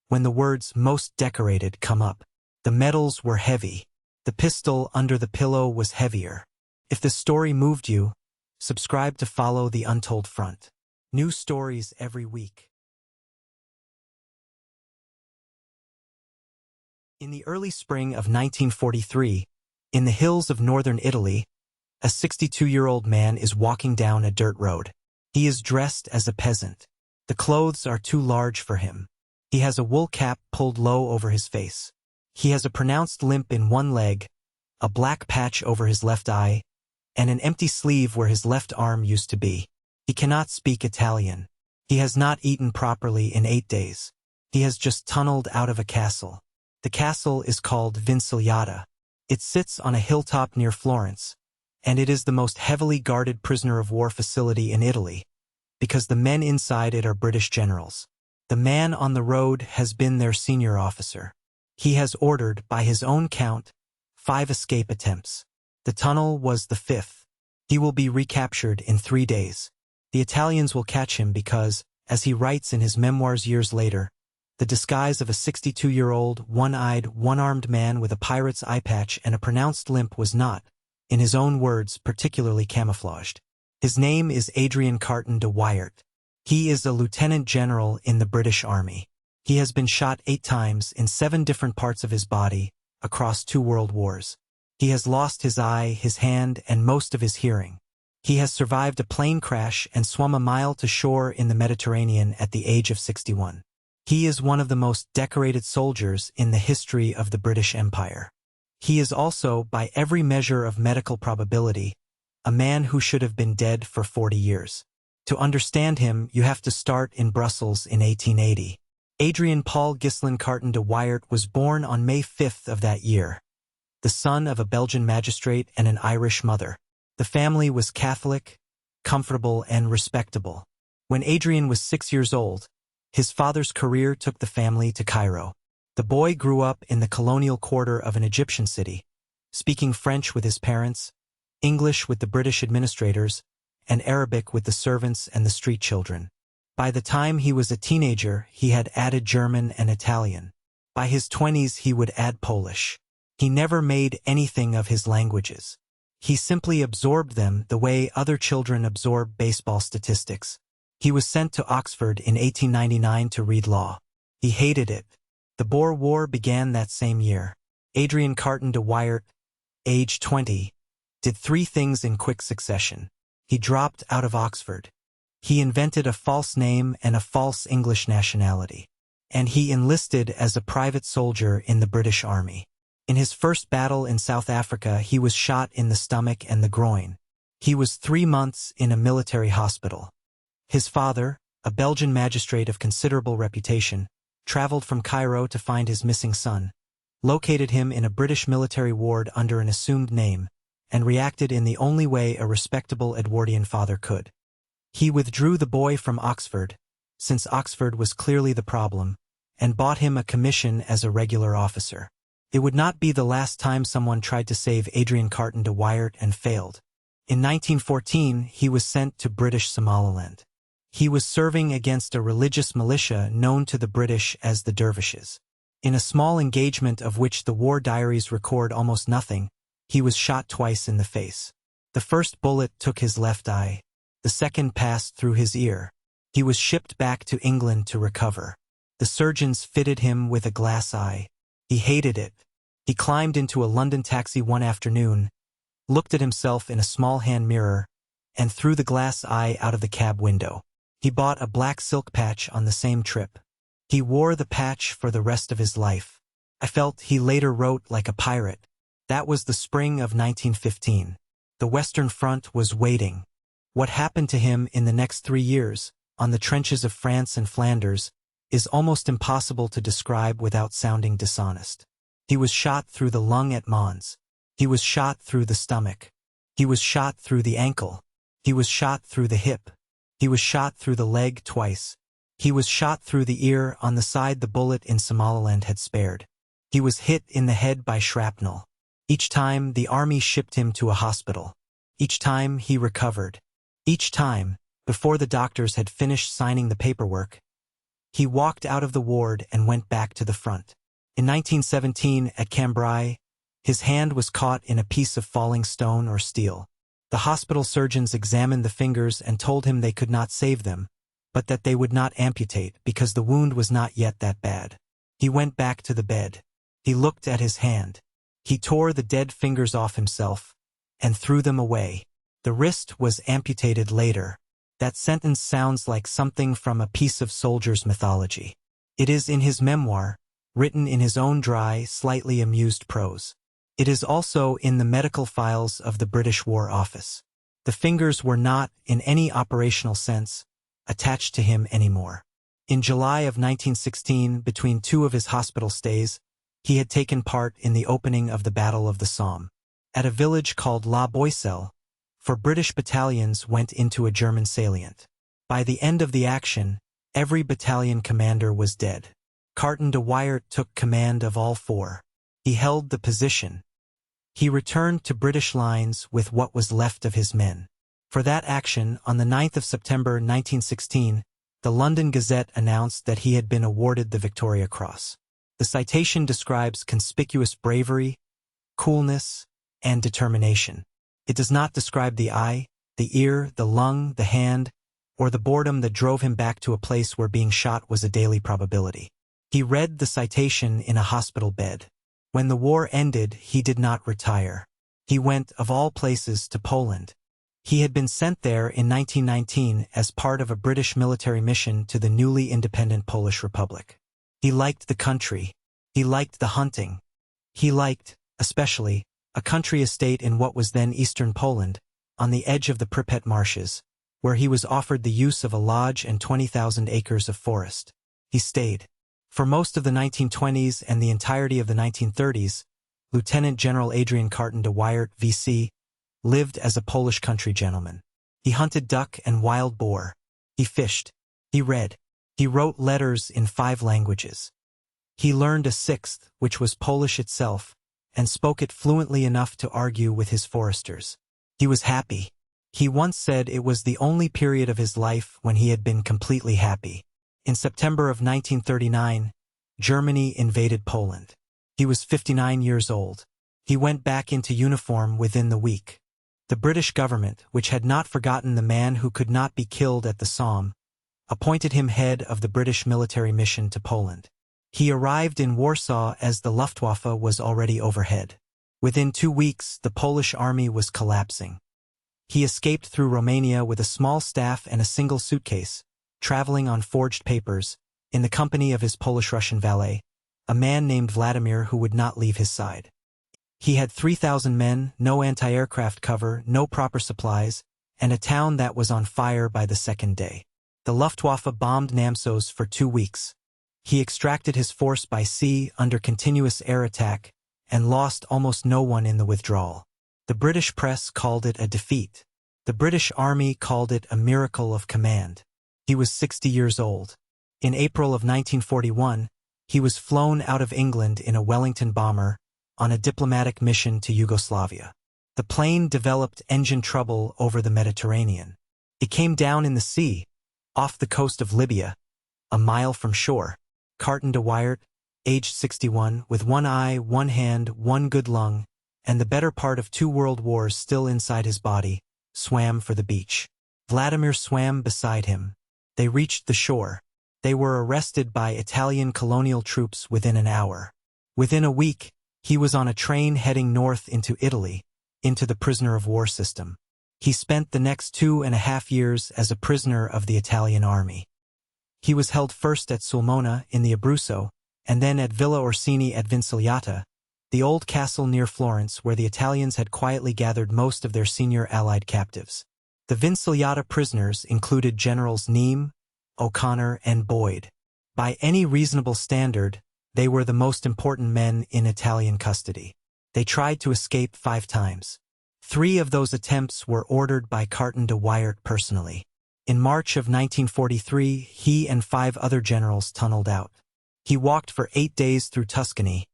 when the words "most decorated" come up. The medals were heavy. The pistol under the pillow was heavier. If the story moved you, subscribe to follow the Untold Front. New stories every week. In the early spring of 1943, in the hills of northern Italy, a 62-year-old man is walking down a dirt road. He is dressed as a peasant. The clothes are too large for him. He has a wool cap pulled low over his face. He has a pronounced limp in one leg, a black patch over his left eye, and an empty sleeve where his left arm used to be. He cannot speak Italian. He has not eaten properly in 8 days. He has just tunneled out of a castle. The castle is called Vincigliata. It sits on a hilltop near Florence, and it is the most heavily guarded prisoner of war facility in Italy, because the men inside it are British generals. The man on the road has been their senior officer. He has ordered, by his own count, 5 escape attempts. The tunnel was the 5th. He will be recaptured in 3 days. The Italians will catch him because, as he writes in his memoirs years later, the disguise of a 62-year-old, one-eyed, one-armed man with a pirate's eye patch and a pronounced limp was not, in his own words, particularly camouflaged. His name is Adrian Carton de Wiart. He is a lieutenant general in the British Army. He has been shot 8 times in 7 different parts of his body, across 2 world wars. He has lost his eye, his hand, and most of his hearing. He has survived a plane crash and swum a mile to shore in the Mediterranean at the age of 61. He is one of the most decorated soldiers in the history of the British Empire. He is also, by every measure of medical probability, a man who should have been dead for 40 years. To understand him, you have to start in Brussels in 1880. Adrian Paul Ghislain Carton de Wiart was born on May 5th of that year, the son of a Belgian magistrate and an Irish mother. The family was Catholic, comfortable, and respectable. When Adrian was 6 years old, his father's career took the family to Cairo. The boy grew up in the colonial quarter of an Egyptian city, speaking French with his parents, English with the British administrators, and Arabic with the servants and the street children. By the time he was a teenager, he had added German and Italian. By his 20s, he would add Polish. He never made anything of his languages. He simply absorbed them the way other children absorb baseball statistics. He was sent to Oxford in 1899 to read law. He hated it. The Boer War began that same year. Adrian Carton de Wiart, age 20, did 3 things in quick succession. He dropped out of Oxford. He invented a false name and a false English nationality. And he enlisted as a private soldier in the British Army. In his first battle in South Africa, he was shot in the stomach and the groin. He was 3 months in a military hospital. His father, a Belgian magistrate of considerable reputation, traveled from Cairo to find his missing son, located him in a British military ward under an assumed name, and reacted in the only way a respectable Edwardian father could. He withdrew the boy from Oxford, since Oxford was clearly the problem, and bought him a commission as a regular officer. It would not be the last time someone tried to save Adrian Carton de Wiart and failed. In 1914, he was sent to British Somaliland. He was serving against a religious militia known to the British as the Dervishes. In a small engagement of which the war diaries record almost nothing, he was shot twice in the face. The first bullet took his left eye. The second passed through his ear. He was shipped back to England to recover. The surgeons fitted him with a glass eye. He hated it. He climbed into a London taxi one afternoon, looked at himself in a small hand mirror, and threw the glass eye out of the cab window. He bought a black silk patch on the same trip. He wore the patch for the rest of his life. I felt, he later wrote, like a pirate. That was the spring of 1915. The Western Front was waiting. What happened to him in the next 3 years, on the trenches of France and Flanders, is almost impossible to describe without sounding dishonest. He was shot through the lung at Mons. He was shot through the stomach. He was shot through the ankle. He was shot through the hip. He was shot through the leg twice. He was shot through the ear on the side the bullet in Somaliland had spared. He was hit in the head by shrapnel. Each time, the army shipped him to a hospital. Each time, he recovered. Each time, before the doctors had finished signing the paperwork, he walked out of the ward and went back to the front. In 1917, at Cambrai, his hand was caught in a piece of falling stone or steel. The hospital surgeons examined the fingers and told him they could not save them, but that they would not amputate because the wound was not yet that bad. He went back to the bed. He looked at his hand. He tore the dead fingers off himself and threw them away. The wrist was amputated later. That sentence sounds like something from a piece of soldier's mythology. It is in his memoir, written in his own dry, slightly amused prose. It is also in the medical files of the British War Office. The fingers were not, in any operational sense, attached to him anymore. In July of 1916, between 2 of his hospital stays, he had taken part in the opening of the Battle of the Somme. At a village called La Boisselle, for British battalions went into a German salient. By the end of the action, every battalion commander was dead. Carton de Wiart took command of all 4. He held the position. He returned to British lines with what was left of his men. For that action, on the 9th of September 1916, The London Gazette announced that he had been awarded the Victoria Cross. The citation describes conspicuous bravery, coolness, and determination. It does not describe the eye, the ear, the lung, the hand, or the boredom that drove him back to a place where being shot was a daily probability. He read the citation in a hospital bed. When the war ended, he did not retire. He went, of all places, to Poland. He had been sent there in 1919 as part of a British military mission to the newly independent Polish Republic. He liked the country. He liked the hunting. He liked, especially, a country estate in what was then eastern Poland, on the edge of the Pripet marshes, where he was offered the use of a lodge and 20,000 acres of forest. He stayed. For most of the 1920s and the entirety of the 1930s, Lieutenant General Adrian Carton de Wiart, V.C., lived as a Polish country gentleman. He hunted duck and wild boar. He fished. He read. He wrote letters in 5 languages. He learned a 6th, which was Polish itself, and spoke it fluently enough to argue with his foresters. He was happy. He once said it was the only period of his life when he had been completely happy. In September of 1939, Germany invaded Poland. He was 59 years old. He went back into uniform within the week. The British government, which had not forgotten the man who could not be killed at the Somme, appointed him head of the British military mission to Poland. He arrived in Warsaw as the Luftwaffe was already overhead. Within 2 weeks, the Polish army was collapsing. He escaped through Romania with a small staff and a single suitcase, traveling on forged papers, in the company of his Polish-Russian valet, a man named Vladimir who would not leave his side. He had 3,000 men, no anti-aircraft cover, no proper supplies, and a town that was on fire by the second day. The Luftwaffe bombed Namsos for 2 weeks. He extracted his force by sea under continuous air attack and lost almost no one in the withdrawal. The British press called it a defeat. The British Army called it a miracle of command. He was 60 years old. In April of 1941, he was flown out of England in a Wellington bomber on a diplomatic mission to Yugoslavia. The plane developed engine trouble over the Mediterranean. It came down in the sea, off the coast of Libya, a mile from shore. Carton de Wiart, aged 61, with 1 eye, 1 hand, 1 good lung, and the better part of 2 world wars still inside his body, swam for the beach. Vladimir swam beside him. They reached the shore. They were arrested by Italian colonial troops within an hour. Within a week, he was on a train heading north into Italy, into the prisoner of war system. He spent the next 2.5 years as a prisoner of the Italian army. He was held first at Sulmona in the Abruzzo, and then at Villa Orsini at Vincigliata, the old castle near Florence where the Italians had quietly gathered most of their senior Allied captives. The Vincigliata prisoners included Generals Neame, O'Connor, and Boyd. By any reasonable standard, they were the most important men in Italian custody. They tried to escape 5 times. 3 of those attempts were ordered by Carton de Wiart personally. In March of 1943, he and 5 other generals tunneled out. He walked for 8 days through Tuscany,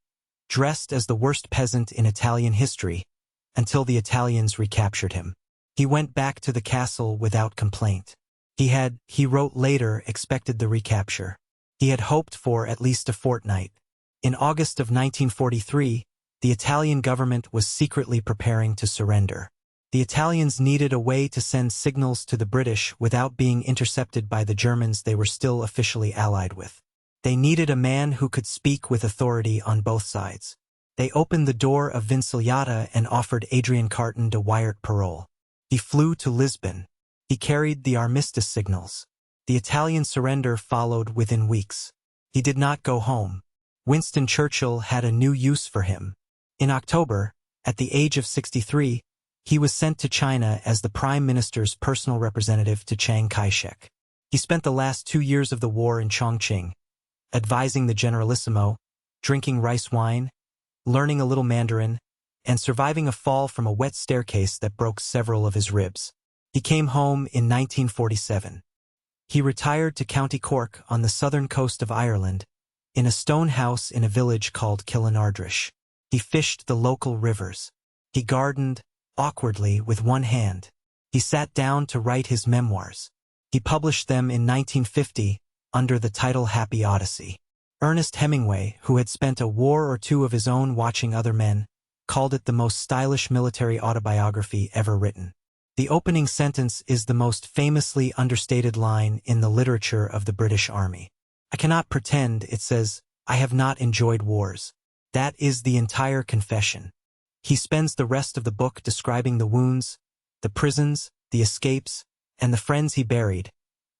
dressed as the worst peasant in Italian history, until the Italians recaptured him. He went back to the castle without complaint. He wrote later, expected the recapture. He had hoped for at least a fortnight. In August of 1943, the Italian government was secretly preparing to surrender. The Italians needed a way to send signals to the British without being intercepted by the Germans they were still officially allied with. They needed a man who could speak with authority on both sides. They opened the door of Vincigliata and offered Adrian Carton de Wiart parole. He flew to Lisbon. He carried the armistice signals. The Italian surrender followed within weeks. He did not go home. Winston Churchill had a new use for him. In October, at the age of 63, he was sent to China as the Prime Minister's personal representative to Chiang Kai-shek. He spent the last 2 years of the war in Chongqing, advising the Generalissimo, drinking rice wine, learning a little Mandarin, and surviving a fall from a wet staircase that broke several of his ribs. He came home in 1947. He retired to County Cork on the southern coast of Ireland, in a stone house in a village called Killinardrish. He fished the local rivers. He gardened, awkwardly, with 1 hand. He sat down to write his memoirs. He published them in 1950 under the title Happy Odyssey. Ernest Hemingway, who had spent a war or two of his own watching other men, called it the most stylish military autobiography ever written. The opening sentence is the most famously understated line in the literature of the British Army. I cannot pretend, it says, I have not enjoyed wars. That is the entire confession. He spends the rest of the book describing the wounds, the prisons, the escapes, and the friends he buried,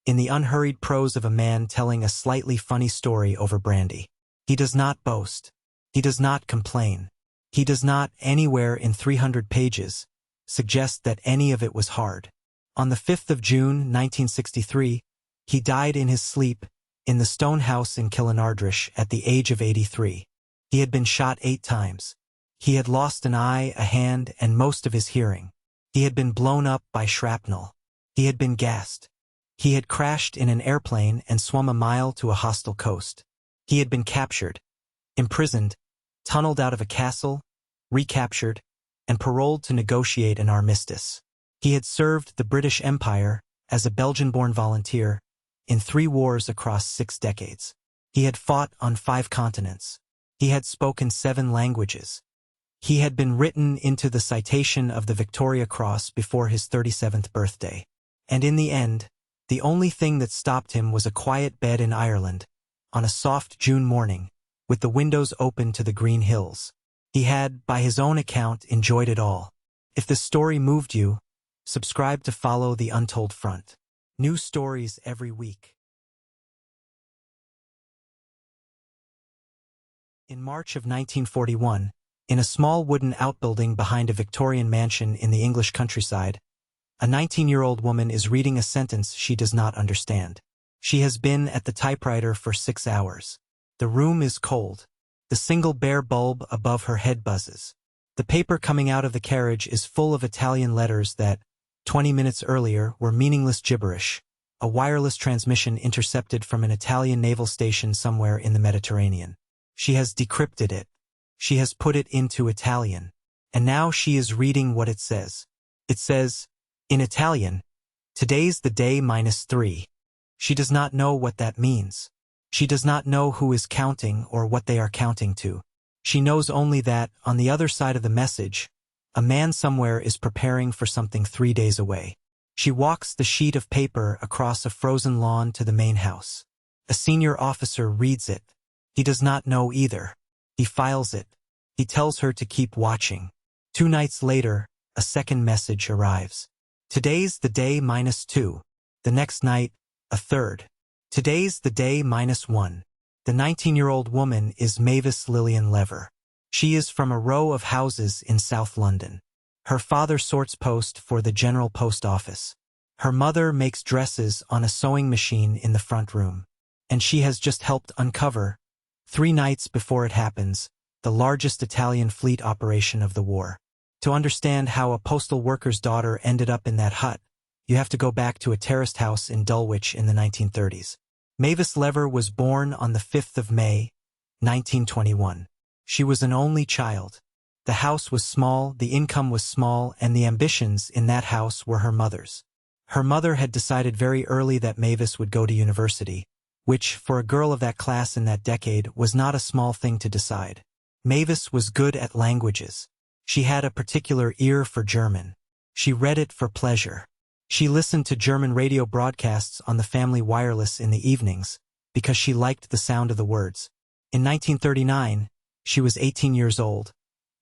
in the unhurried prose of a man telling a slightly funny story over brandy. He does not boast. He does not complain. He does not, anywhere in 300 pages, suggest that any of it was hard. On the 5th of June, 1963, he died in his sleep in the stone house in Killinardrish at the age of 83. He had been shot 8 times. He had lost an eye, a hand, and most of his hearing. He had been blown up by shrapnel. He had been gassed. He had crashed in an airplane and swum a mile to a hostile coast. He had been captured, imprisoned, tunneled out of a castle, recaptured, and paroled to negotiate an armistice. He had served the British Empire as a Belgian-born volunteer in 3 wars across 6 decades. He had fought on 5 continents. He had spoken 7 languages. He had been written into the citation of the Victoria Cross before his 37th birthday. And in the end, the only thing that stopped him was a quiet bed in Ireland, on a soft June morning, with the windows open to the green hills. He had, by his own account, enjoyed it all. If this story moved you, subscribe to follow the Untold Front. New stories every week. In March of 1941, in a small wooden outbuilding behind a Victorian mansion in the English countryside, a 19-year-old woman is reading a sentence she does not understand. She has been at the typewriter for 6 hours. The room is cold. The single bare bulb above her head buzzes. The paper coming out of the carriage is full of Italian letters that, 20 minutes earlier, were meaningless gibberish, a wireless transmission intercepted from an Italian naval station somewhere in the Mediterranean. She has decrypted it. She has put it into Italian. And now she is reading what it says. It says, in Italian, today's the day -3. She does not know what that means. She does not know who is counting or what they are counting to. She knows only that, on the other side of the message, a man somewhere is preparing for something 3 days away. She walks the sheet of paper across a frozen lawn to the main house. A senior officer reads it. He does not know either. He files it. He tells her to keep watching. 2 nights later, a second message arrives. Today's the day -2. The next night, a third. Today's the day -1. The 19-year-old woman is Mavis Lillian Lever. She is from a row of houses in South London. Her father sorts post for the General Post Office. Her mother makes dresses on a sewing machine in the front room. And she has just helped uncover, 3 nights before it happens, the largest Italian fleet operation of the war. To understand how a postal worker's daughter ended up in that hut, you have to go back to a terraced house in Dulwich in the 1930s. Mavis Lever was born on the 5th of May, 1921. She was an only child. The house was small, the income was small, and the ambitions in that house were her mother's. Her mother had decided very early that Mavis would go to university, which, for a girl of that class in that decade, was not a small thing to decide. Mavis was good at languages. She had a particular ear for German. She read it for pleasure. She listened to German radio broadcasts on the family wireless in the evenings, because she liked the sound of the words. In 1939, she was 18 years old,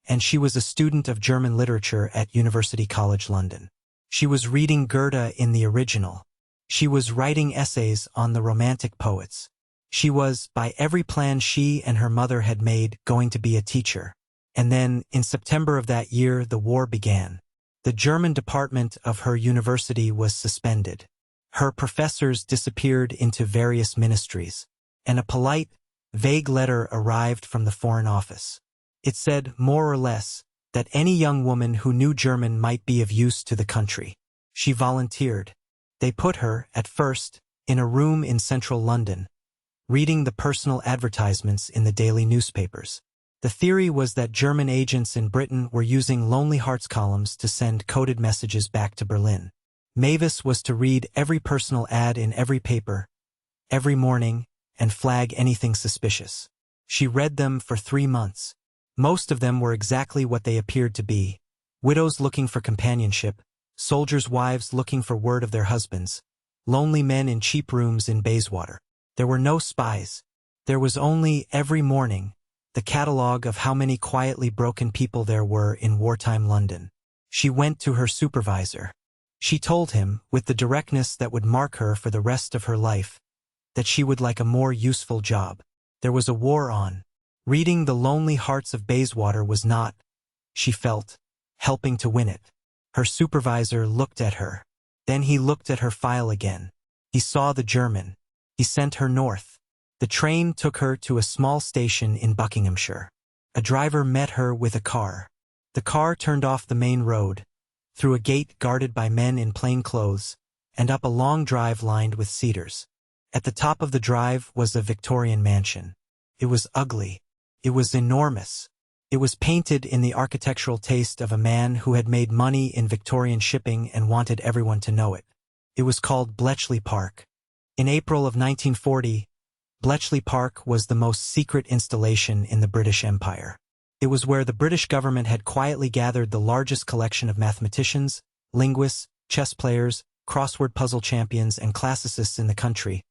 and she was a student of German literature at University College London. She was reading Goethe in the original. She was writing essays on the Romantic poets. She was, by every plan she and her mother had made, going to be a teacher. And then, in September of that year, the war began. The German department of her university was suspended. Her professors disappeared into various ministries, and a polite, vague letter arrived from the Foreign Office. It said, more or less, that any young woman who knew German might be of use to the country. She volunteered. They put her, at first, in a room in central London, reading the personal advertisements in the daily newspapers. The theory was that German agents in Britain were using Lonely Hearts columns to send coded messages back to Berlin. Mavis was to read every personal ad in every paper, every morning, and flag anything suspicious. She read them for 3 months. Most of them were exactly what they appeared to be: widows looking for companionship, soldiers' wives looking for word of their husbands, lonely men in cheap rooms in Bayswater. There were no spies. There was only, every morning, the catalogue of how many quietly broken people there were in wartime London. She went to her supervisor. She told him, with the directness that would mark her for the rest of her life, that she would like a more useful job. There was a war on. Reading the lonely hearts of Bayswater was not, she felt, helping to win it. Her supervisor looked at her. Then he looked at her file again. He saw the German. He sent her north. The train took her to a small station in Buckinghamshire. A driver met her with a car. The car turned off the main road, through a gate guarded by men in plain clothes, and up a long drive lined with cedars. At the top of the drive was a Victorian mansion. It was ugly. It was enormous. It was painted in the architectural taste of a man who had made money in Victorian shipping and wanted everyone to know it. It was called Bletchley Park. In April of 1940, Bletchley Park was the most secret installation in the British Empire. It was where the British government had quietly gathered the largest collection of mathematicians, linguists, chess players, crossword puzzle champions, and classicists in the country,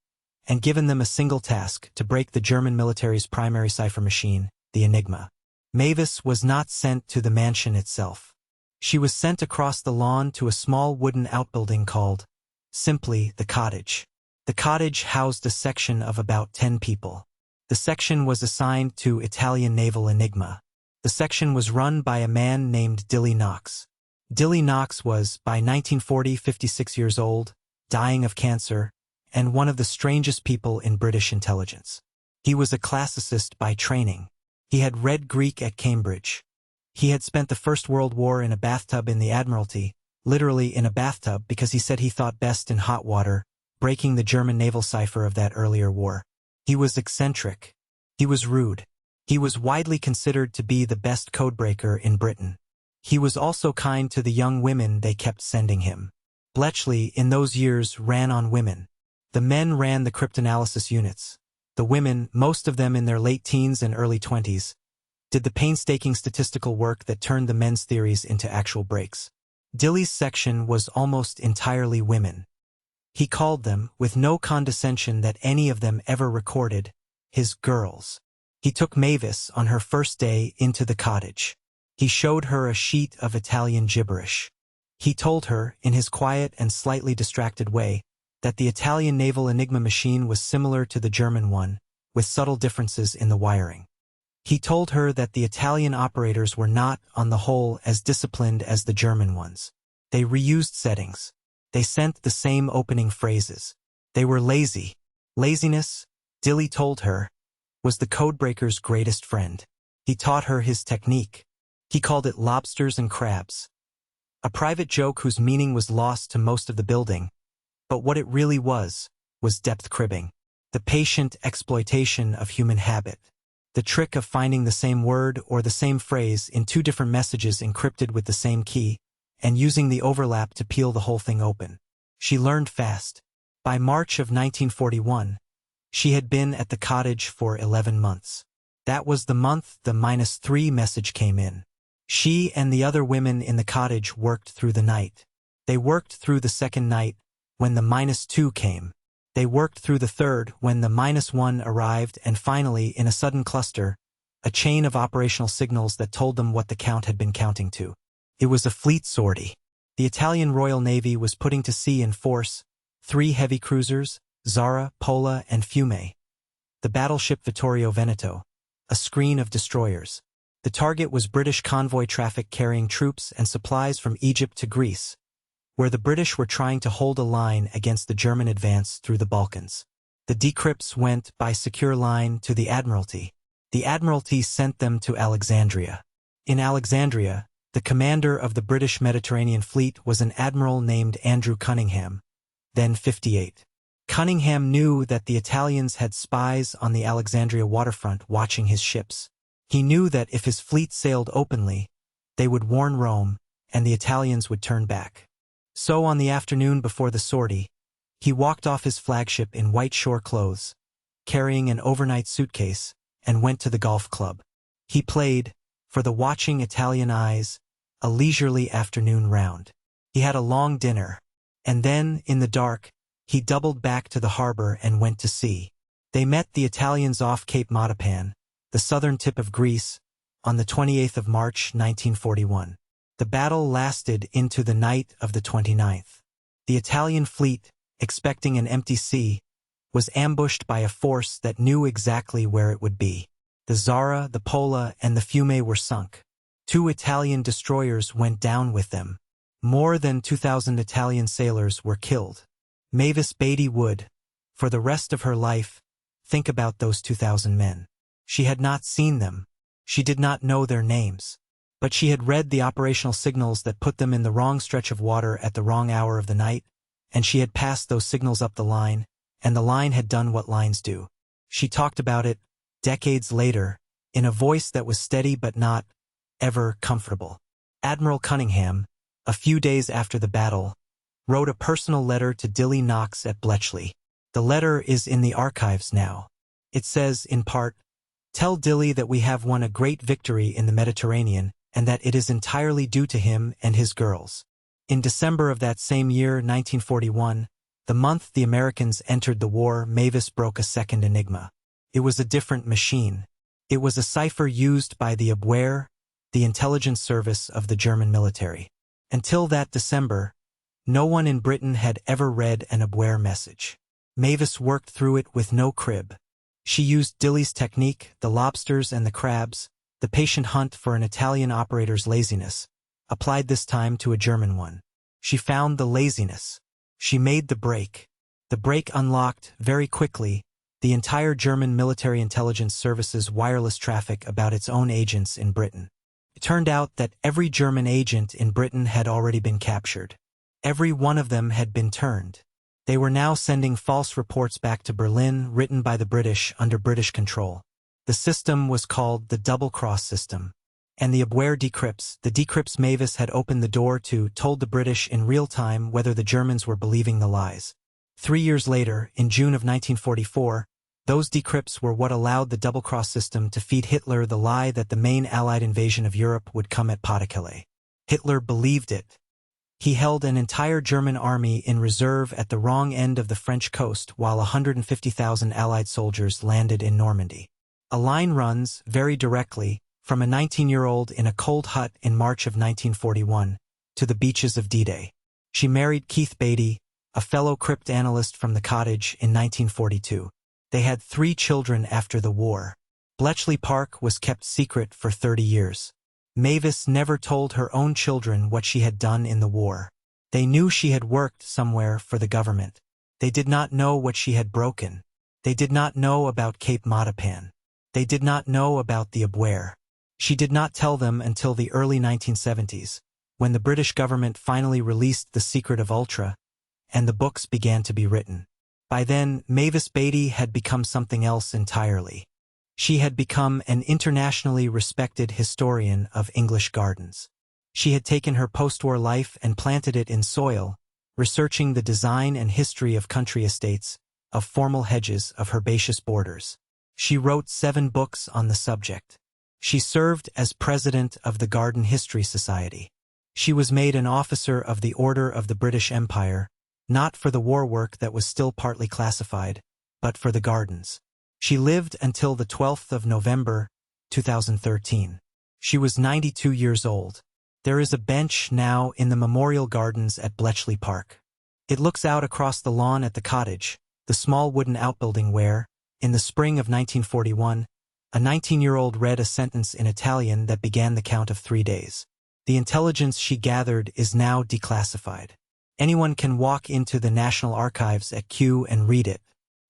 and given them a single task: to break the German military's primary cipher machine, the Enigma. Mavis was not sent to the mansion itself. She was sent across the lawn to a small wooden outbuilding called, simply, the cottage. The cottage housed a section of about 10 people. The section was assigned to Italian naval Enigma. The section was run by a man named Dilly Knox. Dilly Knox was, by 1940, 56 years old, dying of cancer, and one of the strangest people in British intelligence. He was a classicist by training. He had read Greek at Cambridge. He had spent the First World War in a bathtub in the Admiralty, literally in a bathtub, because he said he thought best in hot water, breaking the German naval cipher of that earlier war. He was eccentric. He was rude. He was widely considered to be the best codebreaker in Britain. He was also kind to the young women they kept sending him. Bletchley, in those years, ran on women. The men ran the cryptanalysis units. The women, most of them in their late teens and early 20s, did the painstaking statistical work that turned the men's theories into actual breaks. Dilly's section was almost entirely women. He called them, with no condescension that any of them ever recorded, his girls. He took Mavis on her first day into the cottage. He showed her a sheet of Italian gibberish. He told her, in his quiet and slightly distracted way, that the Italian naval Enigma machine was similar to the German one, with subtle differences in the wiring. He told her that the Italian operators were not, on the whole, as disciplined as the German ones. They reused settings. They sent the same opening phrases. They were lazy. Laziness, Dilly told her, was the codebreaker's greatest friend. He taught her his technique. He called it lobsters and crabs. A private joke whose meaning was lost to most of the building, but what it really was depth cribbing. The patient exploitation of human habit. The trick of finding the same word or the same phrase in 2 different messages encrypted with the same key, and using the overlap to peel the whole thing open. She learned fast. By March of 1941, she had been at the cottage for 11 months. That was the month the -3 message came in. She and the other women in the cottage worked through the night. They worked through the second night, when the -2 came. They worked through the third, when the -1 arrived, and finally, in a sudden cluster, a chain of operational signals that told them what the count had been counting to. It was a fleet sortie. The Italian Royal Navy was putting to sea in force 3 heavy cruisers, Zara, Pola, and Fiume. The battleship Vittorio Veneto, a screen of destroyers. The target was British convoy traffic carrying troops and supplies from Egypt to Greece, where the British were trying to hold a line against the German advance through the Balkans. The decrypts went by secure line to the Admiralty. The Admiralty sent them to Alexandria. In Alexandria, the commander of the British Mediterranean Fleet was an admiral named Andrew Cunningham, then 58. Cunningham knew that the Italians had spies on the Alexandria waterfront watching his ships. He knew that if his fleet sailed openly, they would warn Rome, and the Italians would turn back. So on the afternoon before the sortie, he walked off his flagship in white shore clothes, carrying an overnight suitcase, and went to the golf club. He played, for the watching Italian eyes, a leisurely afternoon round. He had a long dinner, and then, in the dark, he doubled back to the harbor and went to sea. They met the Italians off Cape Matapan, the southern tip of Greece, on the 28th of March 1941. The battle lasted into the night of the 29th. The Italian fleet, expecting an empty sea, was ambushed by a force that knew exactly where it would be. The Zara, the Pola, and the Fiume were sunk. 2 Italian destroyers went down with them. More than 2,000 Italian sailors were killed. Mavis Batey would, for the rest of her life, think about those 2,000 men. She had not seen them. She did not know their names. But she had read the operational signals that put them in the wrong stretch of water at the wrong hour of the night, and she had passed those signals up the line, and the line had done what lines do. She talked about it, decades later, in a voice that was steady but not ever comfortable. Admiral Cunningham, a few days after the battle, wrote a personal letter to Dilly Knox at Bletchley. The letter is in the archives now. It says, in part, "Tell Dilly that we have won a great victory in the Mediterranean, and that it is entirely due to him and his girls." In December of that same year, 1941, the month the Americans entered the war, Mavis broke a second enigma. It was a different machine. It was a cipher used by the Abwehr, the intelligence service of the German military. Until that December, no one in Britain had ever read an Abwehr message. Mavis worked through it with no crib. She used Dilly's technique, the lobsters and the crabs, the patient hunt for an Italian operator's laziness, applied this time to a German one. She found the laziness. She made the break. The break unlocked, very quickly, the entire German military intelligence service's wireless traffic about its own agents in Britain. It turned out that every German agent in Britain had already been captured. Every one of them had been turned. They were now sending false reports back to Berlin, written by the British under British control. The system was called the double-cross system. And the Abwehr decrypts, the decrypts Mavis had opened the door to, told the British in real time whether the Germans were believing the lies. 3 years later, in June of 1944, those decrypts were what allowed the double-cross system to feed Hitler the lie that the main Allied invasion of Europe would come at Pas-de-Calais. Hitler believed it. He held an entire German army in reserve at the wrong end of the French coast while 150,000 Allied soldiers landed in Normandy. A line runs, very directly, from a 19-year-old in a cold hut in March of 1941 to the beaches of D-Day. She married Keith Beatty, a fellow cryptanalyst from the cottage, in 1942. They had 3 children after the war. Bletchley Park was kept secret for 30 years. Mavis never told her own children what she had done in the war. They knew she had worked somewhere for the government. They did not know what she had broken. They did not know about Cape Matapan. They did not know about the Abwehr. She did not tell them until the early 1970s, when the British government finally released The Secret of Ultra, and the books began to be written. By then, Mavis Batey had become something else entirely. She had become an internationally respected historian of English gardens. She had taken her post-war life and planted it in soil, researching the design and history of country estates, of formal hedges, of herbaceous borders. She wrote 7 books on the subject. She served as president of the Garden History Society. She was made an officer of the Order of the British Empire, not for the war work that was still partly classified, but for the gardens. She lived until the 12th of November, 2013. She was 92 years old. There is a bench now in the Memorial Gardens at Bletchley Park. It looks out across the lawn at the cottage, the small wooden outbuilding where, in the spring of 1941, a 19-year-old read a sentence in Italian that began the count of 3 days. The intelligence she gathered is now declassified. Anyone can walk into the National Archives at Kew and read it.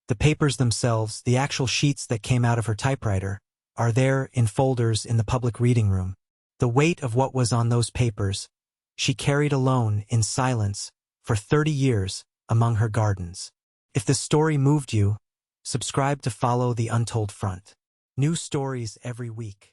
The papers themselves, the actual sheets that came out of her typewriter, are there in folders in the public reading room. The weight of what was on those papers, she carried alone, in silence, for 30 years, among her gardens. If this story moved you, subscribe to follow the Untold front. New stories every week.